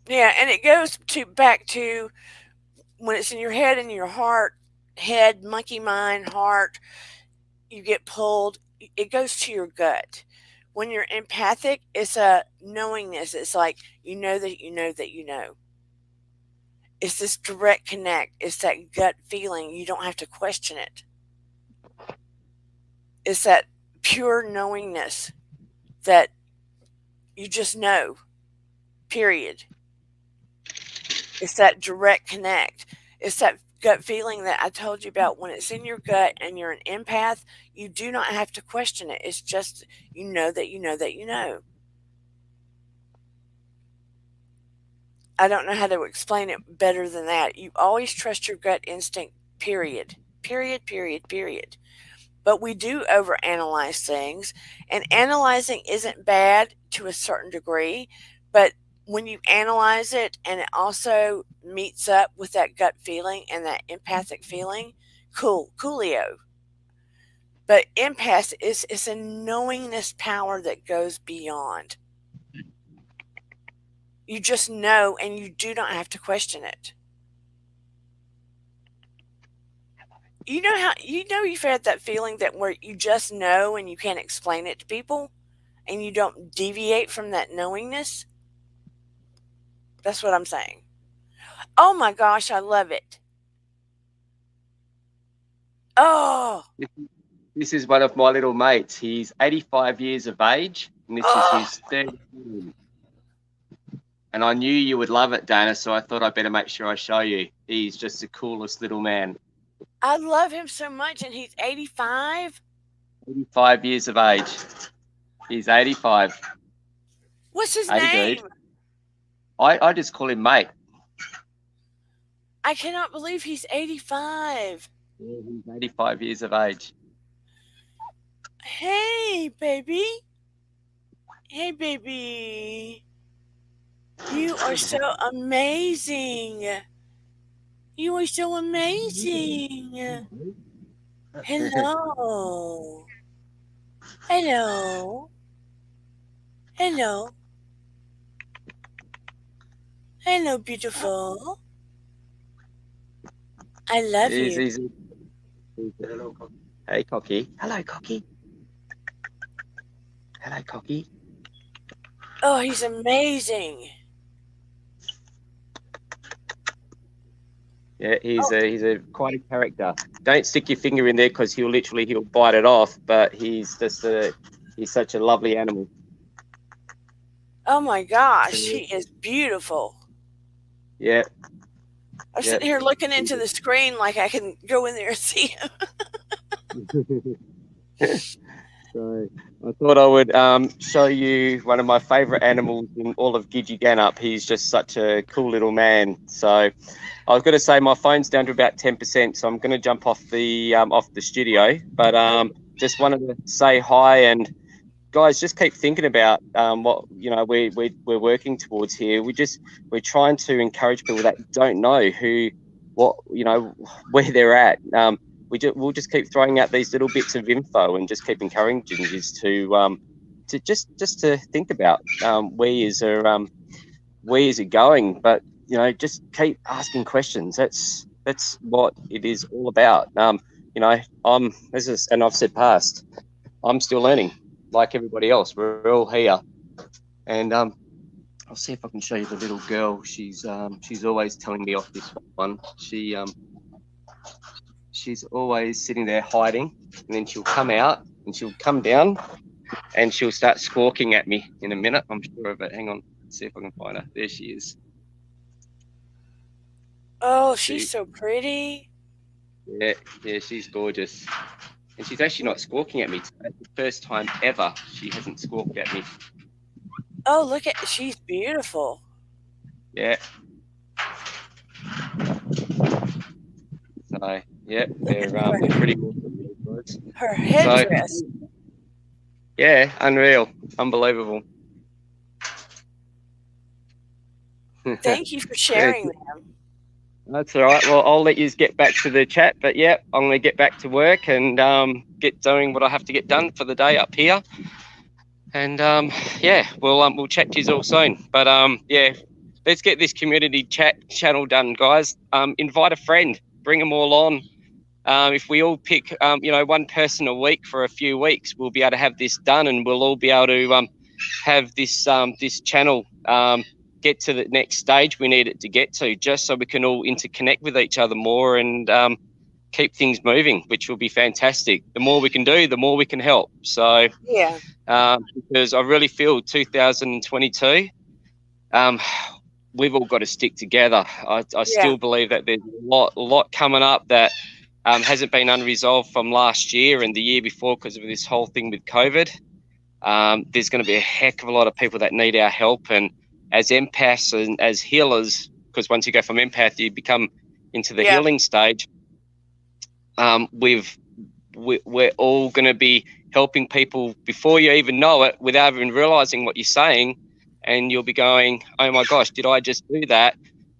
Yeah, and it goes to back to when it's in your head and your heart, head, monkey mind, heart, you get pulled, it goes to your gut. When you're empathic, it's a knowingness. It's like you know that you know that you know. It's this direct connect. It's that gut feeling. You don't have to question it. It's that pure knowingness that you just know, period. It's that direct connect. It's that gut feeling that I told you about. When it's in your gut and you're an empath, you do not have to question it. It's just you know that you know that you know. I don't know how to explain it better than that. You always trust your gut instinct, period. Period, period, period. But we do overanalyze things, and analyzing isn't bad to a certain degree, but when you analyze it and it also meets up with that gut feeling and that empathic feeling, coolio. But empath is a knowingness power that goes beyond. You just know and you do not have to question it. you've had that feeling that where you just know and you can't explain it to people and you don't deviate from that knowingness? That's what I'm saying. Oh my gosh, I love it. Oh, This is one of my little mates. He's 85 years of age, and this is oh, his third film. And I knew you would love it, Dana, so I thought I'd better make sure I show you. He's just the coolest little man. I love him so much, and he's 85. 85 years of age. He's 85. What's his 80 name? dude. I just call him mate. I cannot believe he's 85. Yeah, he's 85 years of age. Hey, baby. Hey, baby. You are so amazing. You are so amazing. Hello. Hello. Hello. Hello, beautiful. I love you. Hey, Cocky. Hello, Cocky. Hello, Cocky. Oh, he's amazing. Yeah, he's a quite a character. Don't stick your finger in there because he'll bite it off. But he's such a lovely animal. Oh my gosh, he is beautiful. Yeah. I'm sitting here looking into the screen like I can go in there and see him. So I thought I would show you one of my favourite animals in all of Gidgeganup. He's just such a cool little man. So I was going to say my phone's down to about 10%, so I'm going to jump off the studio. But just wanted to say hi, and guys, just keep thinking about what we're working towards here. We're trying to encourage people that don't know where they're at. We'll just keep throwing out these little bits of info and just keep encouraging you to just to think about where is it going. But just keep asking questions. That's what it is all about. And I've said past, I'm still learning like everybody else. We're all here, and I'll see if I can show you the little girl. She's always telling me off this one. She's always sitting there hiding, and then she'll come out and she'll come down and she'll start squawking at me in a minute. I'm sure of it. Hang on, let's see if I can find her. There she is. Oh, she's so pretty. Yeah, she's gorgeous. And she's actually not squawking at me today. It's the first time ever she hasn't squawked at me. Oh, she's beautiful. Yeah. So, yeah, they're pretty awesome. Her headdress. Yeah, unreal. Unbelievable. Thank you for sharing them. That's all right. Well, I'll let you get back to the chat, but yeah, I'm going to get back to work and get doing what I have to get done for the day up here. And we'll chat to you all soon. But let's get this community channel done, guys. Invite a friend, bring them all on. If we all pick, one person a week for a few weeks, we'll be able to have this done, and we'll all be able to have this channel get to the next stage we need it to get to, just so we can all interconnect with each other more and keep things moving, which will be fantastic. The more we can do, the more we can help. So yeah, because I really feel 2022, we've all got to stick together. I still believe that there's a lot coming up that hasn't been unresolved from last year and the year before because of this whole thing with COVID. There's going to be a heck of a lot of people that need our help, and as empaths and as healers, because once you go from empath, you become into the healing stage. We're all going to be helping people before you even know it, without even realizing what you're saying, and you'll be going, "Oh my gosh, did I just do that?"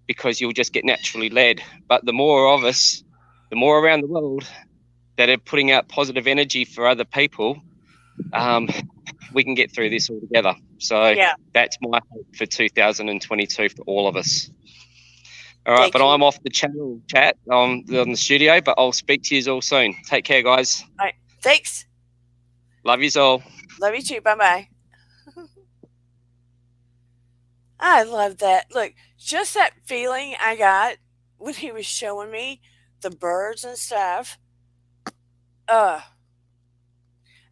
Because you'll just get naturally led. But the more of us, the more around the world that are putting out positive energy for other people, we can get through this all together. So that's my hope for 2022 for all of us. All right, Thank but you. I'm off the channel chat on the studio, but I'll speak to you all soon. Take care, guys. All right. Thanks. Love you all. Love you too. Bye bye. I love that. Look, just that feeling I got when he was showing me the birds and stuff. Uh,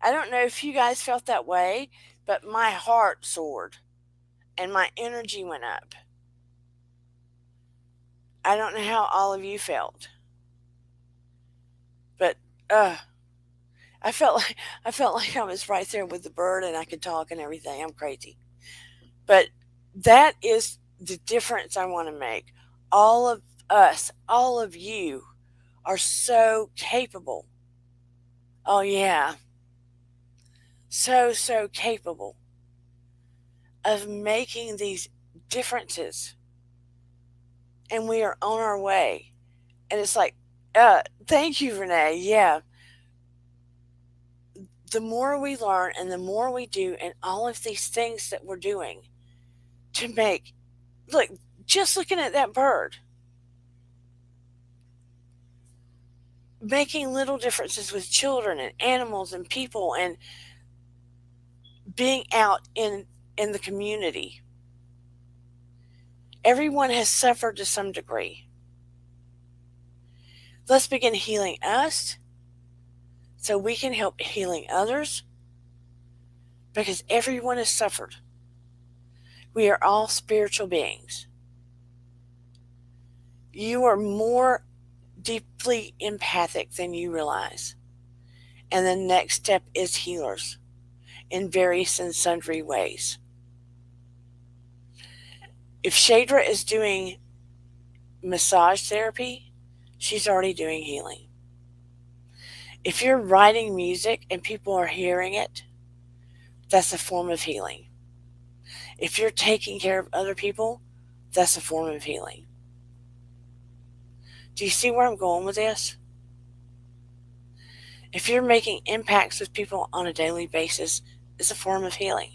I don't know if you guys felt that way, but my heart soared and my energy went up. I don't know how all of you felt, but uh, I felt like I was right there with the bird and I could talk and everything. I'm crazy, but that is the difference I want to make. All of us, all of you, are so capable. Oh yeah, so capable of making these differences, and we are on our way. And it's like, thank you, Renee. Yeah, the more we learn and the more we do, and all of these things that we're doing to make, look, just looking at that bird, making little differences with children and animals and people, and being out in the community. Everyone has suffered to some degree. Let's begin healing us so we can help healing others, because everyone has suffered. We are all spiritual beings. You are more deeply empathic than you realize. And the next step is healers in various and sundry ways. If Shadra is doing massage therapy, she's already doing healing. If you're writing music and people are hearing it, that's a form of healing. If you're taking care of other people, that's a form of healing. Do you see where I'm going with this? If you're making impacts with people on a daily basis, it's a form of healing.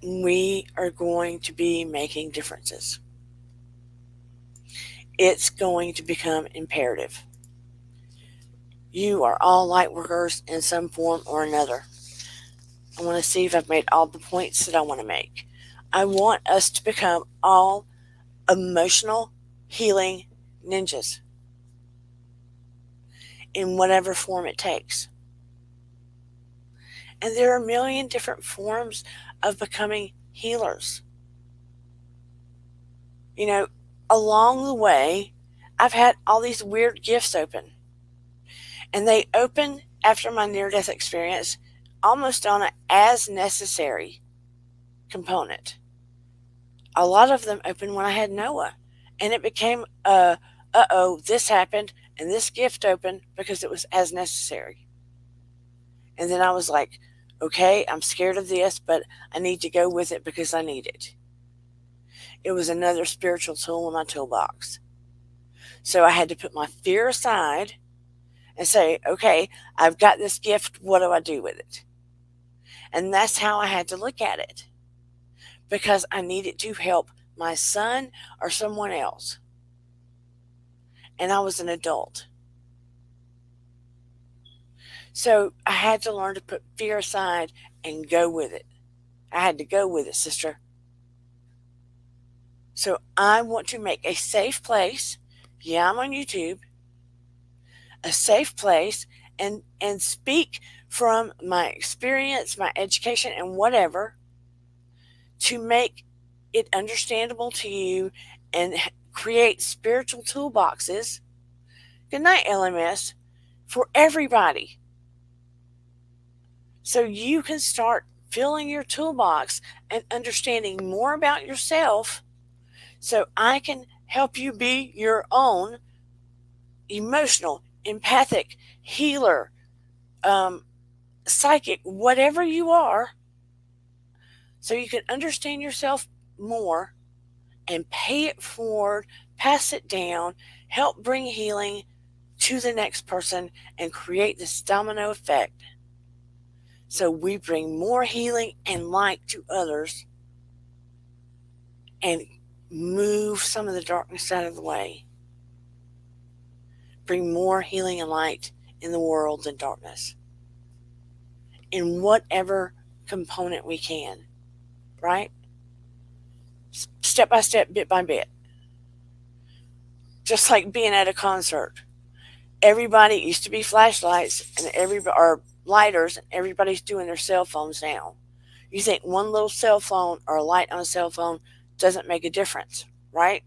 We are going to be making differences. It's going to become imperative. You are all light workers in some form or another. I want to see if I've made all the points that I want to make. I want us to become all emotional healing ninjas in whatever form it takes. And there are a million different forms of becoming healers. You know, along the way, I've had all these weird gifts open. And they open after my near death experience almost on an as necessary component. A lot of them opened when I had Noah. And it became this happened and this gift opened because it was as necessary. And then I was like, okay, I'm scared of this, but I need to go with it because I need it. It was another spiritual tool in my toolbox. So I had to put my fear aside and say, okay, I've got this gift. What do I do with it? And that's how I had to look at it, because I needed to help my son or someone else. And I was an adult. So I had to learn to put fear aside and go with it. I had to go with it, sister. So I want to make a safe place. Yeah, I'm on YouTube. A safe place, and speak from my experience, my education, and whatever, to make it understandable to you and create spiritual toolboxes. Good night, LMS, for everybody. So you can start filling your toolbox and understanding more about yourself, so I can help you be your own emotional, empathic, healer, psychic, whatever you are, so you can understand yourself more and pay it forward, pass it down, help bring healing to the next person, and create this domino effect. So we bring more healing and light to others, and and move some of the darkness out of the way. Bring more healing and light in the world than darkness. In whatever component we can, right? Step by step, bit by bit. Just like being at a concert. Everybody used to be flashlights or lighters, and everybody's doing their cell phones now. You think one little cell phone or a light on a cell phone doesn't make a difference, right?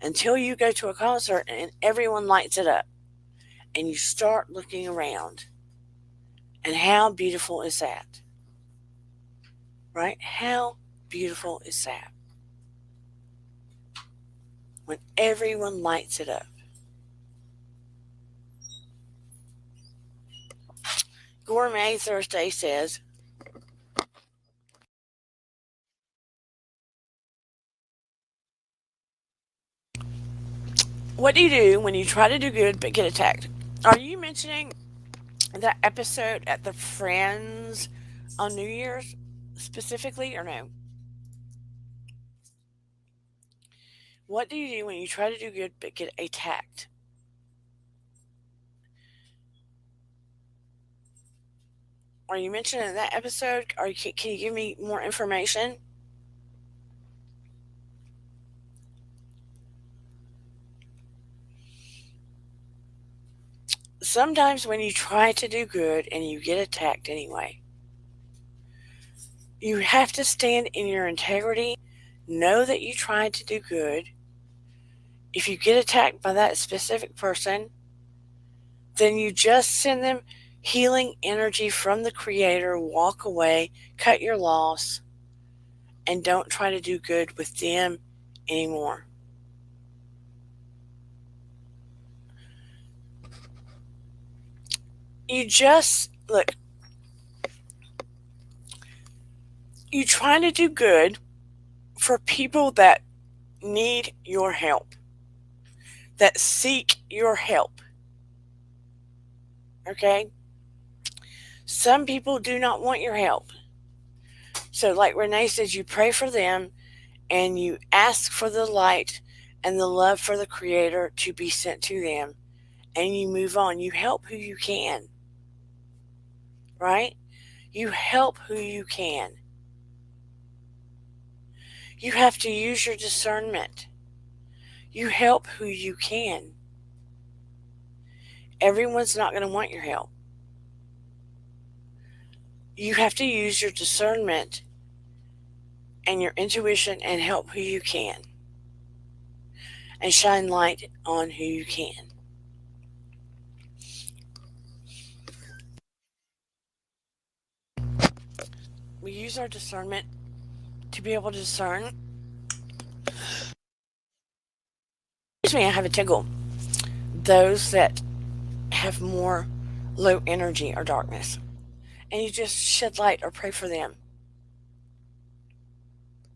Until you go to a concert and everyone lights it up and you start looking around. And how beautiful is that? Right? How beautiful is that? When everyone lights it up. Gourmet Thursday says, what do you do when you try to do good but get attacked? Are you mentioning that episode at the Friends on New Year's specifically, or no? What do you do when you try to do good but get attacked? Are you mentioning that episode? Or can you give me more information? Sometimes when you try to do good and you get attacked anyway, you have to stand in your integrity, know that you tried to do good. If you get attacked by that specific person, then you just send them healing energy from the Creator, walk away, cut your loss, and don't try to do good with them anymore. You just, look, you try to do good for people that need your help, that seek your help. Okay? Some people do not want your help. So, like Renee says, you pray for them and you ask for the light and the love for the Creator to be sent to them, and you move on. You help who you can, right? You help who you can. You have to use your discernment. You help who you can. Everyone's not going to want your help. You have to use your discernment and your intuition and help who you can, and shine light on who you can. We use our discernment to be able to discern. Excuse me, I have a tickle. Those that have more low energy or darkness. And you just shed light or pray for them.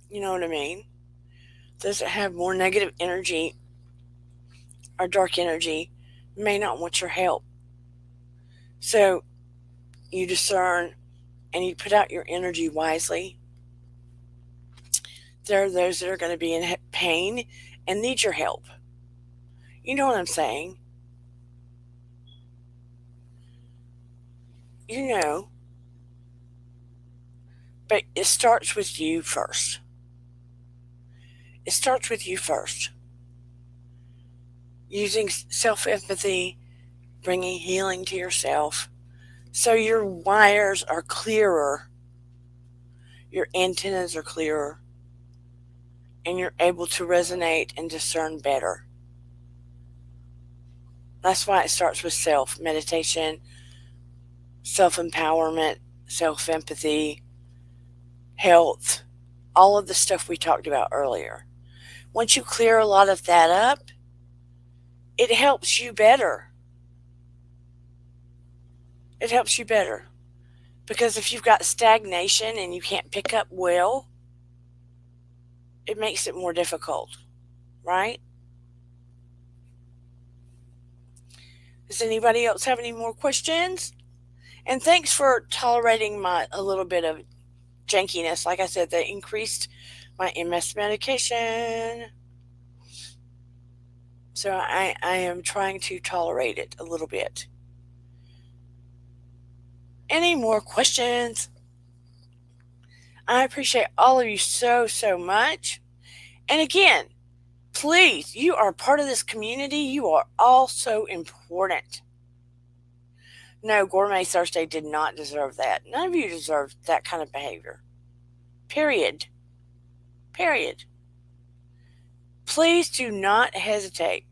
You know what I mean? Those that have more negative energy or dark energy may not want your help. So you discern and you put out your energy wisely. There are those that are going to be in pain and need your help. You know what I'm saying? You know. But it starts with you first. It starts with you first. Using self-empathy, bringing healing to yourself, so your wires are clearer, your antennas are clearer, and you're able to resonate and discern better. That's why it starts with meditation, self-empowerment, self-empathy, health, all of the stuff we talked about earlier. Once you clear a lot of that up, it helps you better. It helps you better. Because if you've got stagnation and you can't pick up well, it makes it more difficult, right? Does anybody else have any more questions? And thanks for tolerating a little bit of jankiness. Like I said, the increased my MS medication. So I am trying to tolerate it a little bit. Any more questions? I appreciate all of you so, so much. And again, please, you are part of this community. You are all so important. No, Gourmet Thursday did not deserve that. None of you deserve that kind of behavior. Period. Period. Please do not hesitate.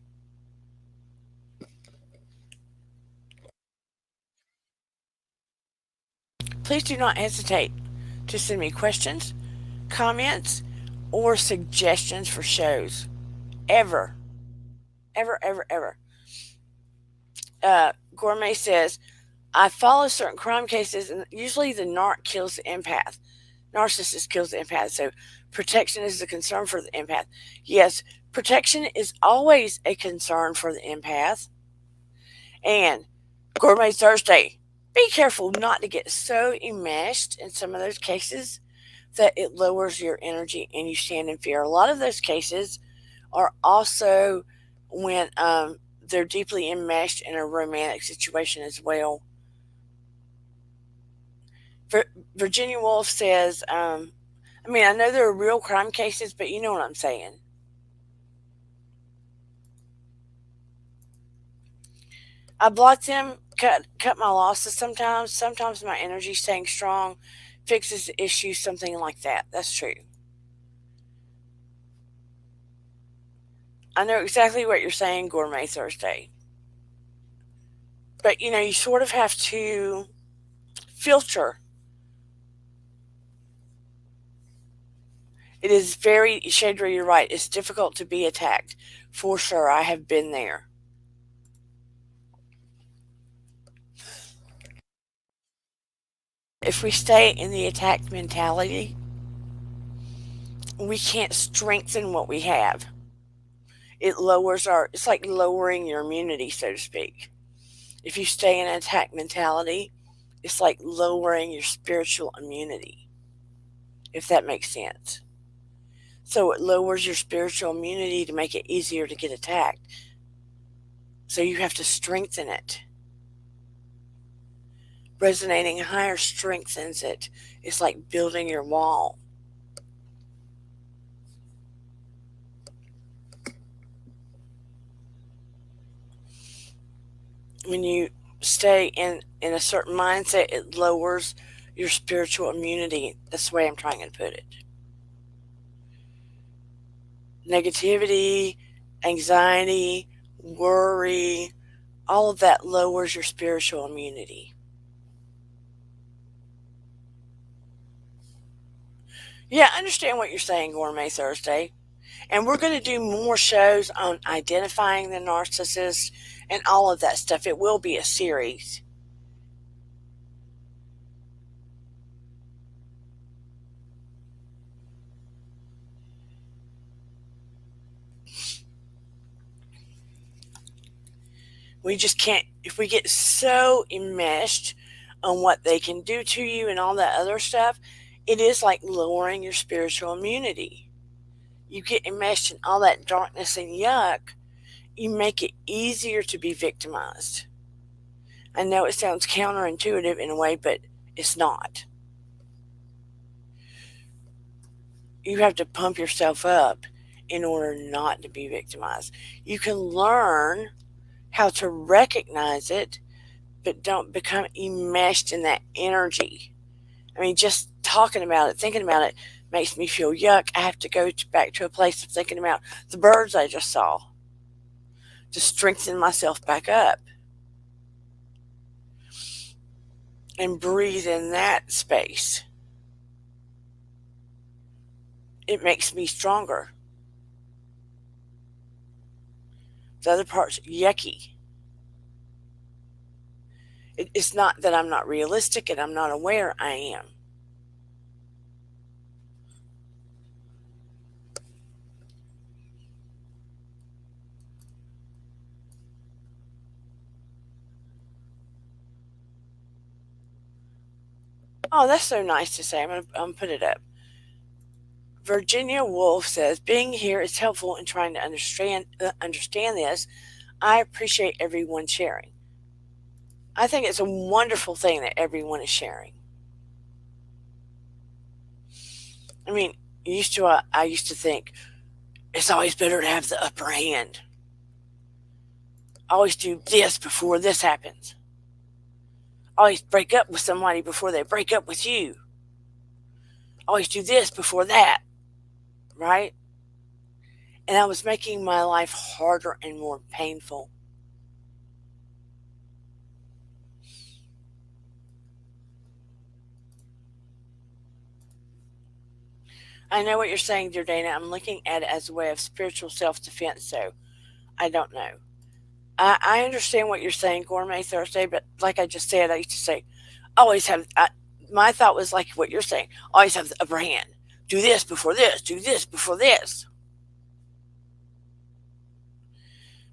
Please do not hesitate to send me questions, comments, or suggestions for shows. Ever. Ever, ever, ever. Gourmet says, I follow certain crime cases, and usually the narc kills the empath. Narcissist kills the empath. So protection is a concern for the empath. Yes, protection is always a concern for the empath. And Gourmet Thursday, be careful not to get so enmeshed in some of those cases that it lowers your energy and you stand in fear. A lot of those cases are also when they're deeply enmeshed in a romantic situation as well. Virginia Woolf says, I mean, I know there are real crime cases, but you know what I'm saying. I block them, cut my losses sometimes. Sometimes my energy staying strong fixes the issue, something like that. That's true. I know exactly what you're saying, Gourmet Thursday. But you sort of have to filter. It is very, Shadra, you're right. It's difficult to be attacked. For sure. I have been there. If we stay in the attack mentality, we can't strengthen what we have. It's like lowering your immunity, so to speak. If you stay in an attack mentality, it's like lowering your spiritual immunity, if that makes sense. So it lowers your spiritual immunity to make it easier to get attacked. So you have to strengthen it. Resonating higher strengthens it. It's like building your wall. When you stay in a certain mindset, it lowers your spiritual immunity. That's the way I'm trying to put it. Negativity, anxiety, worry, all of that lowers your spiritual immunity. Yeah, I understand what you're saying, Gourmet Thursday. And we're going to do more shows on identifying the narcissist and all of that stuff. It will be a series. We just can't, if we get so enmeshed on what they can do to you and all that other stuff, it is like lowering your spiritual immunity. You get enmeshed in all that darkness and yuck, you make it easier to be victimized. I know it sounds counterintuitive in a way, but it's not. You have to pump yourself up in order not to be victimized. You can learn how to recognize it, but don't become enmeshed in that energy. I mean, just talking about it, thinking about it, makes me feel yuck. I have to go back to a place of thinking about the birds I just saw to strengthen myself back up and breathe in that space. It makes me stronger. The other part's yucky. It's not that I'm not realistic and I'm not aware, I am. Oh, that's so nice to say. I'm gonna put it up. Virginia Woolf says, being here is helpful in trying to understand this. I appreciate everyone sharing. I think it's a wonderful thing that everyone is sharing. I mean, I used to think it's always better to have the upper hand. Always do this before this happens. Always break up with somebody before they break up with you. Always do this before that, right? And I was making my life harder and more painful. I know what you're saying, dear Dana. I'm looking at it as a way of spiritual self defense, so I don't know. I understand what you're saying, Gourmet Thursday, but like I just said, I used to say, always have, my thought was like what you're saying, always have the upper hand. Do this before this, do this before this.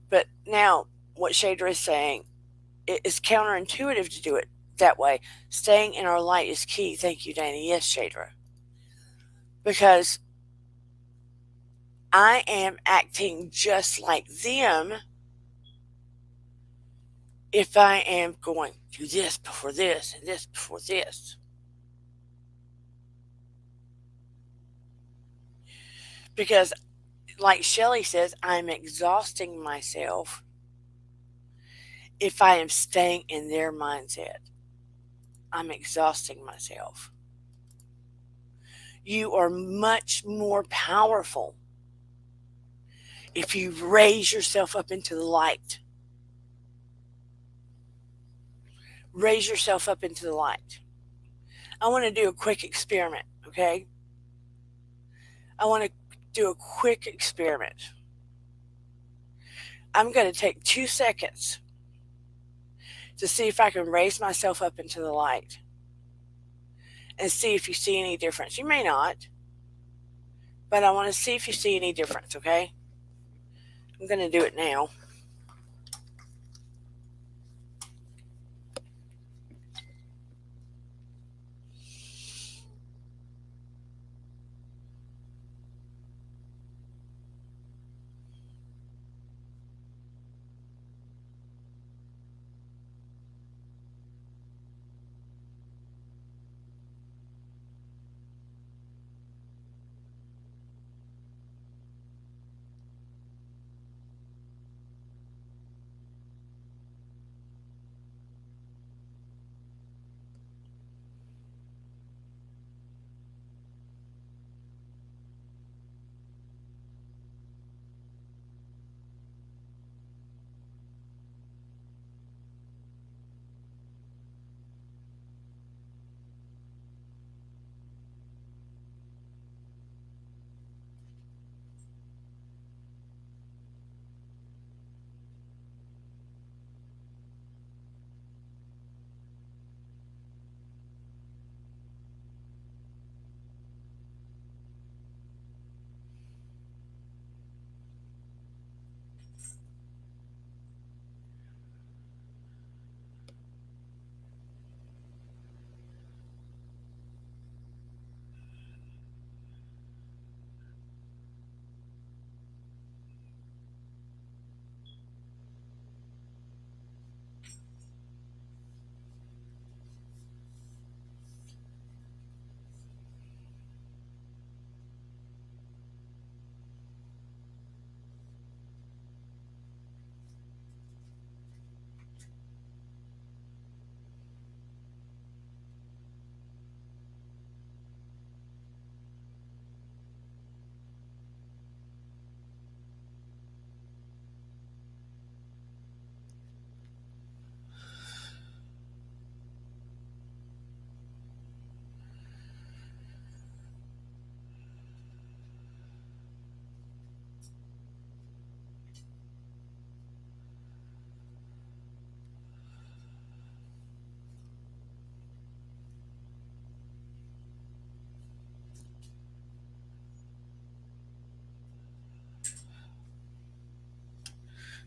But now, what Shader is saying, it is counterintuitive to do it that way. Staying in our light is key. Thank you, Dana. Yes, Shader. Because I am acting just like them if I am going, do this before this and this before this. Because, like Shelley says, I'm exhausting myself if I am staying in their mindset. I'm exhausting myself. You are much more powerful if you raise yourself up into the light. Raise yourself up into the light. I want to do a quick experiment, okay? I want to do a quick experiment. I'm going to take 2 seconds to see if I can raise myself up into the light and see if you see any difference. You may not, but I want to see if you see any difference, okay? I'm going to do it now.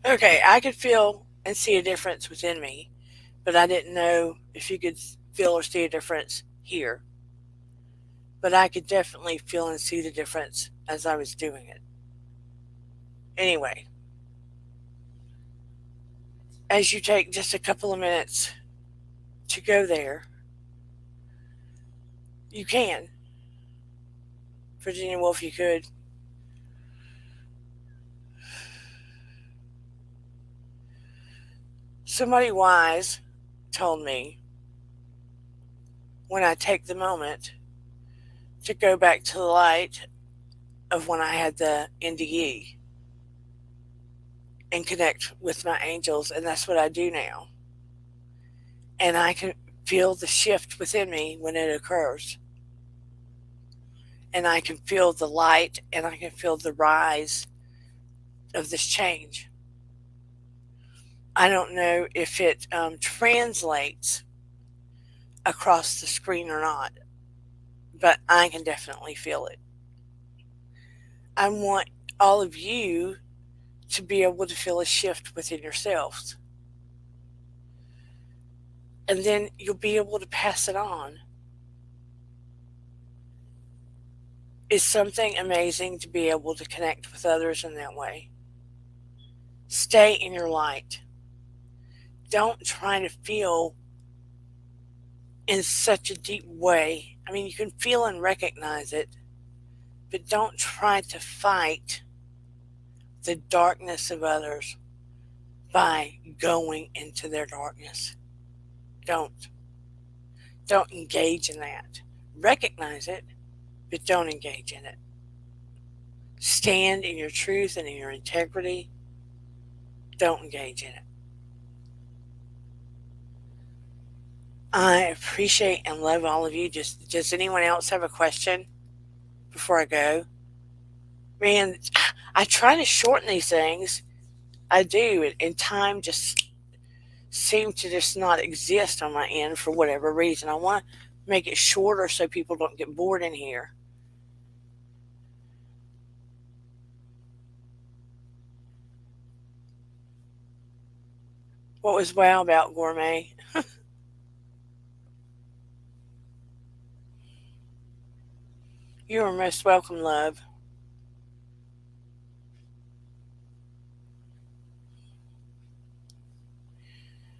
Okay, I could feel and see a difference within me, but I didn't know if you could feel or see a difference here. but I could definitely feel and see the difference as I was doing it. Anyway, as you take just a couple of minutes to go there, you can. Virginia Woolf, you could. Somebody wise told me when I take the moment to go back to the light of when I had the NDE and connect with my angels, and that's what I do now. And I can feel the shift within me when it occurs. And I can feel the light and I can feel the rise of this change. I don't know if it translates across the screen or not, but I can definitely feel it. I want all of you to be able to feel a shift within yourselves. And then you'll be able to pass it on. It's something amazing to be able to connect with others in that way. Stay in your light. Don't try to feel in such a deep way. I mean, you can feel and recognize it, but don't try to fight the darkness of others by going into their darkness. Don't. Don't engage in that. Recognize it, but don't engage in it. Stand in your truth and in your integrity. Don't engage in it. I appreciate and love all of you. Does anyone else have a question before I go? Man, I try to shorten these things. I do, and time just seems to just not exist on my end for whatever reason. I want to make it shorter so people don't get bored in here. What was wow about gourmet? You are most welcome, love.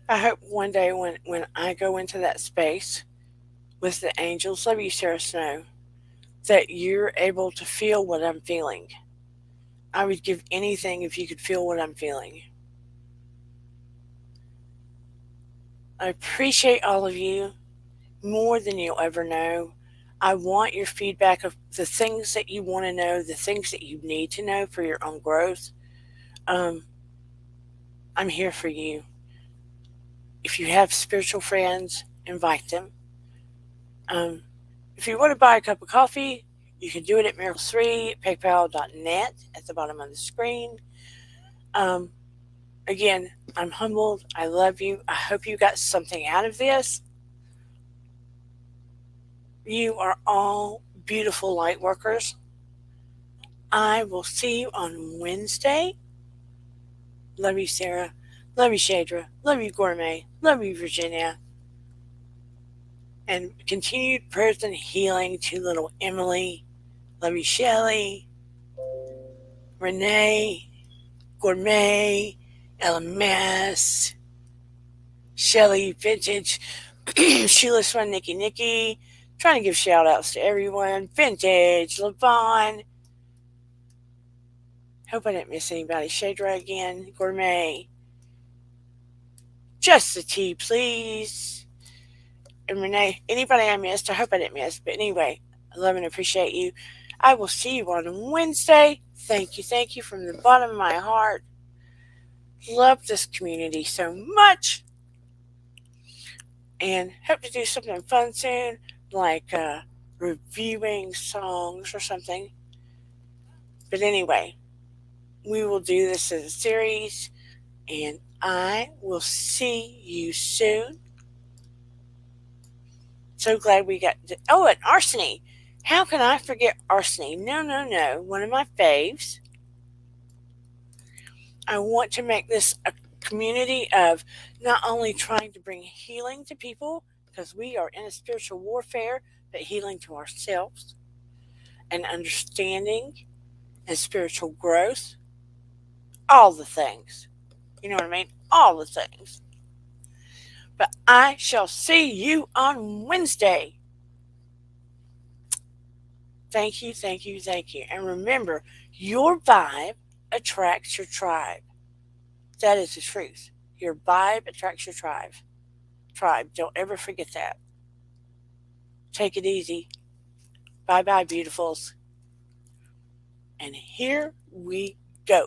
I hope one day when I go into that space with the angels, love you, Sarah Snow, that you're able to feel what I'm feeling. I would give anything if you could feel what I'm feeling. I appreciate all of you more than you'll ever know. I want your feedback of the things that you want to know, the things that you need to know for your own growth. Um, I'm here for you. If you have spiritual friends, invite them. Um, if you want to buy a cup of coffee, you can do it at Miracles3 at paypal.net at the bottom of the screen. Um, again, I'm humbled. I love you. I hope you got something out of this. You are all beautiful light workers. I will see you on Wednesday. Love you, Sarah. Love you, Shadra. Love you, Gourmet. Love you, Virginia. And continued prayers and healing to little Emily. Love you, Shelly. Renee. Gourmet. LMS. Shelly Vintage. Sheila Swan, Nikki. Trying to give shout outs to everyone. Vintage. Levon. Hope I didn't miss anybody. Shadra again. Gourmet. Just the tea, please. And Renee, anybody I missed, I hope I didn't miss. But anyway, I love and appreciate you. I will see you on Wednesday. Thank you from the bottom of my heart. Love this community so much. And hope to do something fun soon, like reviewing songs or something. But anyway, we will do this as a series. And I will see you soon. So glad we got to. Oh, and Arseny. How can I forget Arseny? No. One of my faves. I want to make this a community of not only trying to bring healing to people, because we are in a spiritual warfare, but healing to ourselves and understanding and spiritual growth, all the things. You know what I mean? All the things. But I shall see you on Wednesday. Thank you, thank you, thank you. And remember, your vibe attracts your tribe. That is the truth. Your vibe attracts your tribe. Tribe. Don't ever forget that. Take it easy. Bye bye, beautifuls. And here we go.